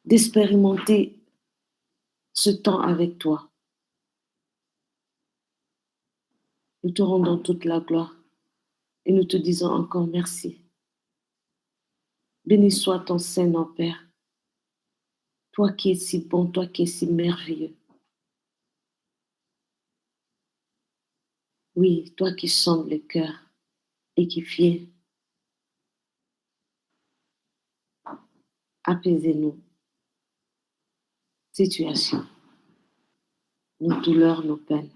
d'expérimenter ce temps avec toi. Nous te rendons toute la gloire et nous te disons encore merci. Béni soit ton Saint-Nom, Père. Toi qui es si bon, toi qui es si merveilleux. Oui, toi qui sondes le cœur et qui viens apaiser nos situations, nos douleurs, nos peines.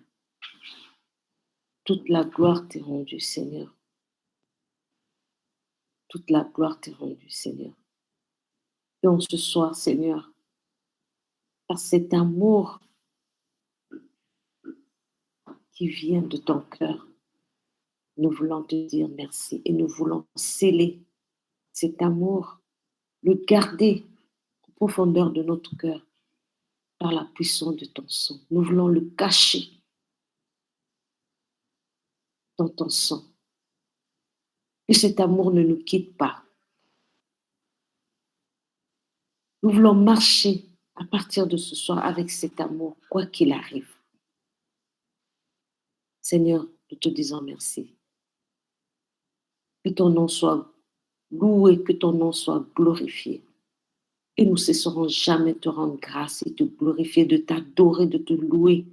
Toute la gloire t'est rendue, Seigneur. Toute la gloire t'est rendue, Seigneur. Et en ce soir, Seigneur, par cet amour qui vient de ton cœur, nous voulons te dire merci et nous voulons sceller cet amour, le garder en profondeur de notre cœur par la puissance de ton sang. Nous voulons le cacher dans ton sang. Que cet amour ne nous quitte pas. Nous voulons marcher à partir de ce soir avec cet amour, quoi qu'il arrive. Seigneur, nous te disons merci. Que ton nom soit loué, que ton nom soit glorifié. Et nous ne cesserons jamais de te rendre grâce et de te glorifier, de t'adorer, de te louer.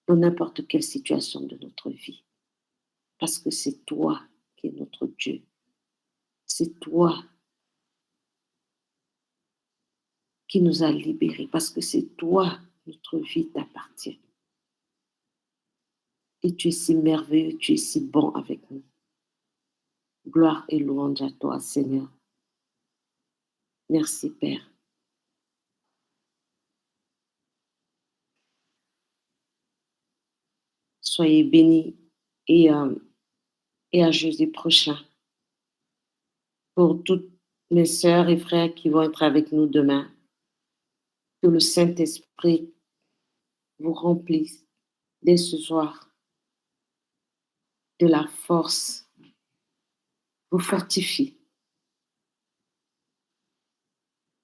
dans n'importe quelle situation de notre vie. Parce que c'est toi qui es notre Dieu. C'est toi qui nous a libérés. Parce que c'est toi, notre vie t'appartient. Et tu es si merveilleux, tu es si bon avec nous. Gloire et louange à toi, Seigneur. Merci, Père. Soyez bénis et à jeudi prochain pour toutes mes sœurs et frères qui vont être avec nous demain. Que le Saint-Esprit vous remplisse dès ce soir de la force, vous fortifie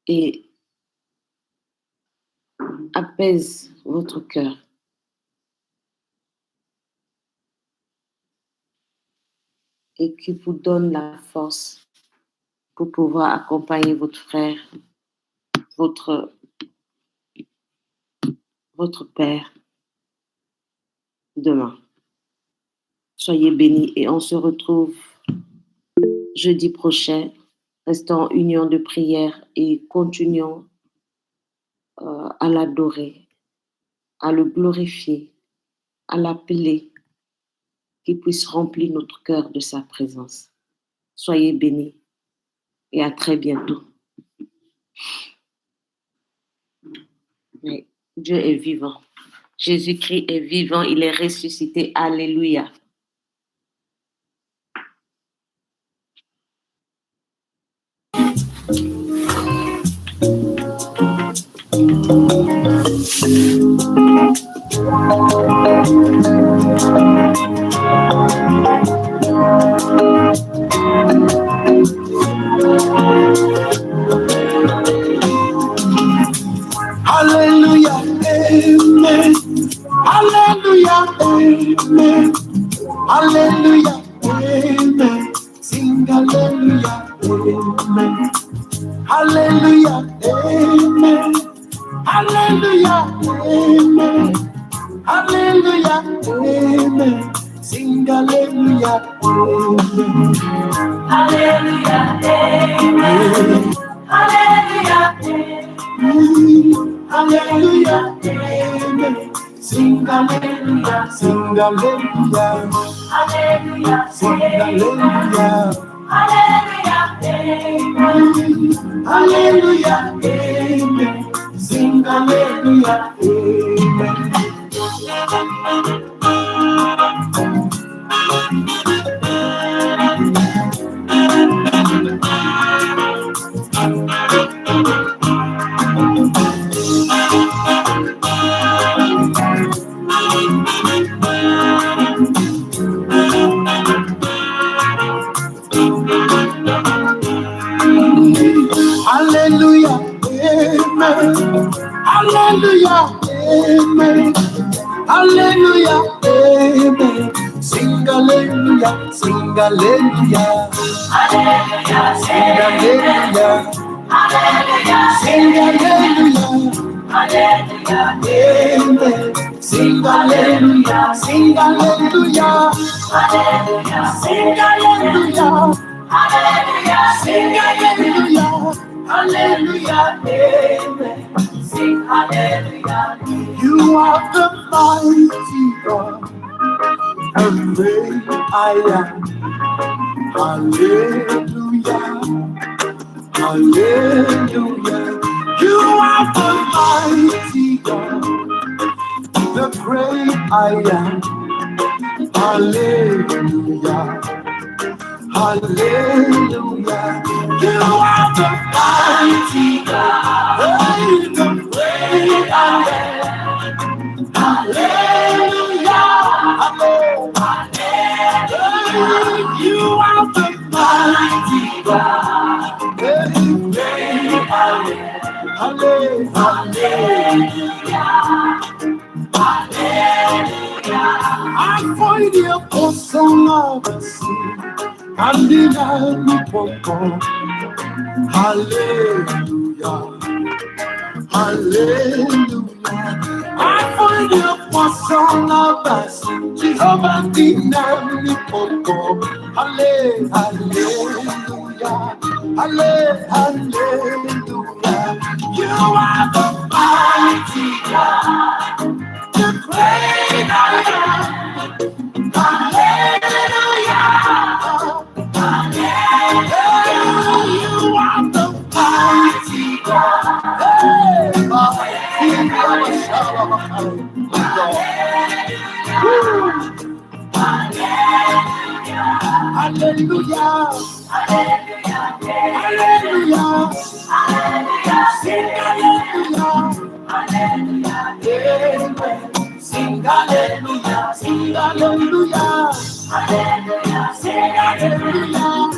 et apaise votre cœur. Et qui vous donne la force pour pouvoir accompagner votre frère, votre père demain. Soyez bénis et on se retrouve jeudi prochain. Restons en union de prière et continuons à l'adorer, à le glorifier, à l'appeler, qu'il puisse remplir notre cœur de sa présence. Soyez bénis et à très bientôt. Mais Dieu est vivant. Jésus-Christ est vivant, il est ressuscité. Alléluia. Hallelujah, amen. Hallelujah, amen. Hallelujah, amen. Sing hallelujah, amen. Hallelujah, amen. Hallelujah, amen. Hallelujah, amen. Sing hallelujah, amen. Hallelujah, amen. Hallelujah, amen. Hallelujah, amen. Sing hallelujah, sing hallelujah. Hallelujah, Sing hallelujah. hallelujah, amen. Hallelujah, amen. Sing hallelujah, amen. Hallelujah, amen. Hallelujah, amen. Hallelujah, amen. Sing hallelujah, sing hallelujah. Hallelujah, Sing hallelujah, sing hallelujah. hallelujah, Amen. Sing hallelujah, sing hallelujah. hallelujah, Sing hallelujah, hallelujah, sing hallelujah. Hallelujah, amen. sing hallelujah. You are the mighty God, and great I am. Hallelujah, hallelujah. You are the mighty God, the great I am. Hallelujah, hallelujah. You are the mighty God, the great I am. Hallelujah, hallelujah. You are the mighty God, the great I am. Hallelujah. I find the apostle of the sea, and the land for Hallelujah, hallelujah. I forgive for some of us. Jehovah dynamic. Hallelujah. Hallelujah. You are the mighty God, the great I am. Hallelujah. Hallelujah. You are the mighty God. Hallelujah. Hallelujah. Sing hallelujah. Hallelujah. Sing hallelujah. Sing hallelujah. Sing hallelujah.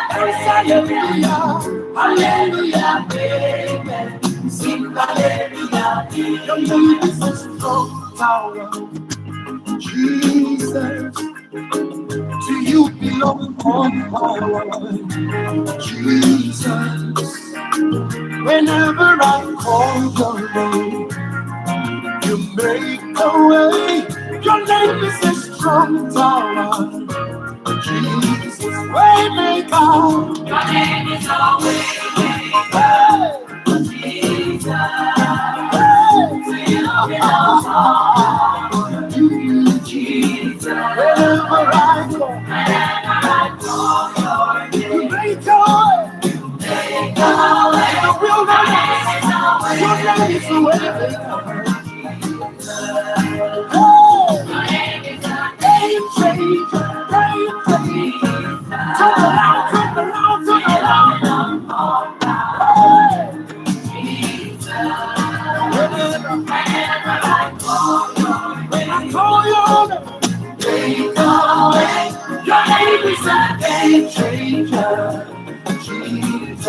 Hallelujah. Hallelujah. Amen. Sing hallelujah. Your name is a strong tower. Jesus, to you belong all power. Jesus, whenever I call your name, you make a way. Your name is a strong tower. Jesus, waymaker. Your name is always waymaker. Jesus, to you belong all. Jesus, whenever I call your name, you make a way. Make a way. In the wilderness, your name is the waymaker. Game changer, game changer. Turn around, turn around, turn around. When I call your name, make a way. Your name is a game changer, Jesus.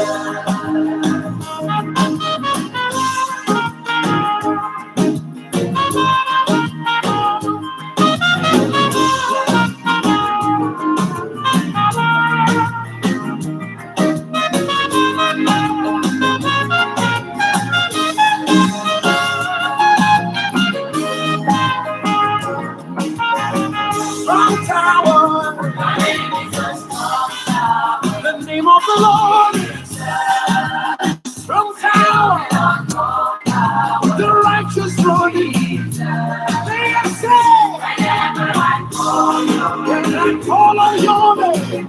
Strong tower, the name of the Lord. Strong tower, the righteous running. They are saved. When I call on your name,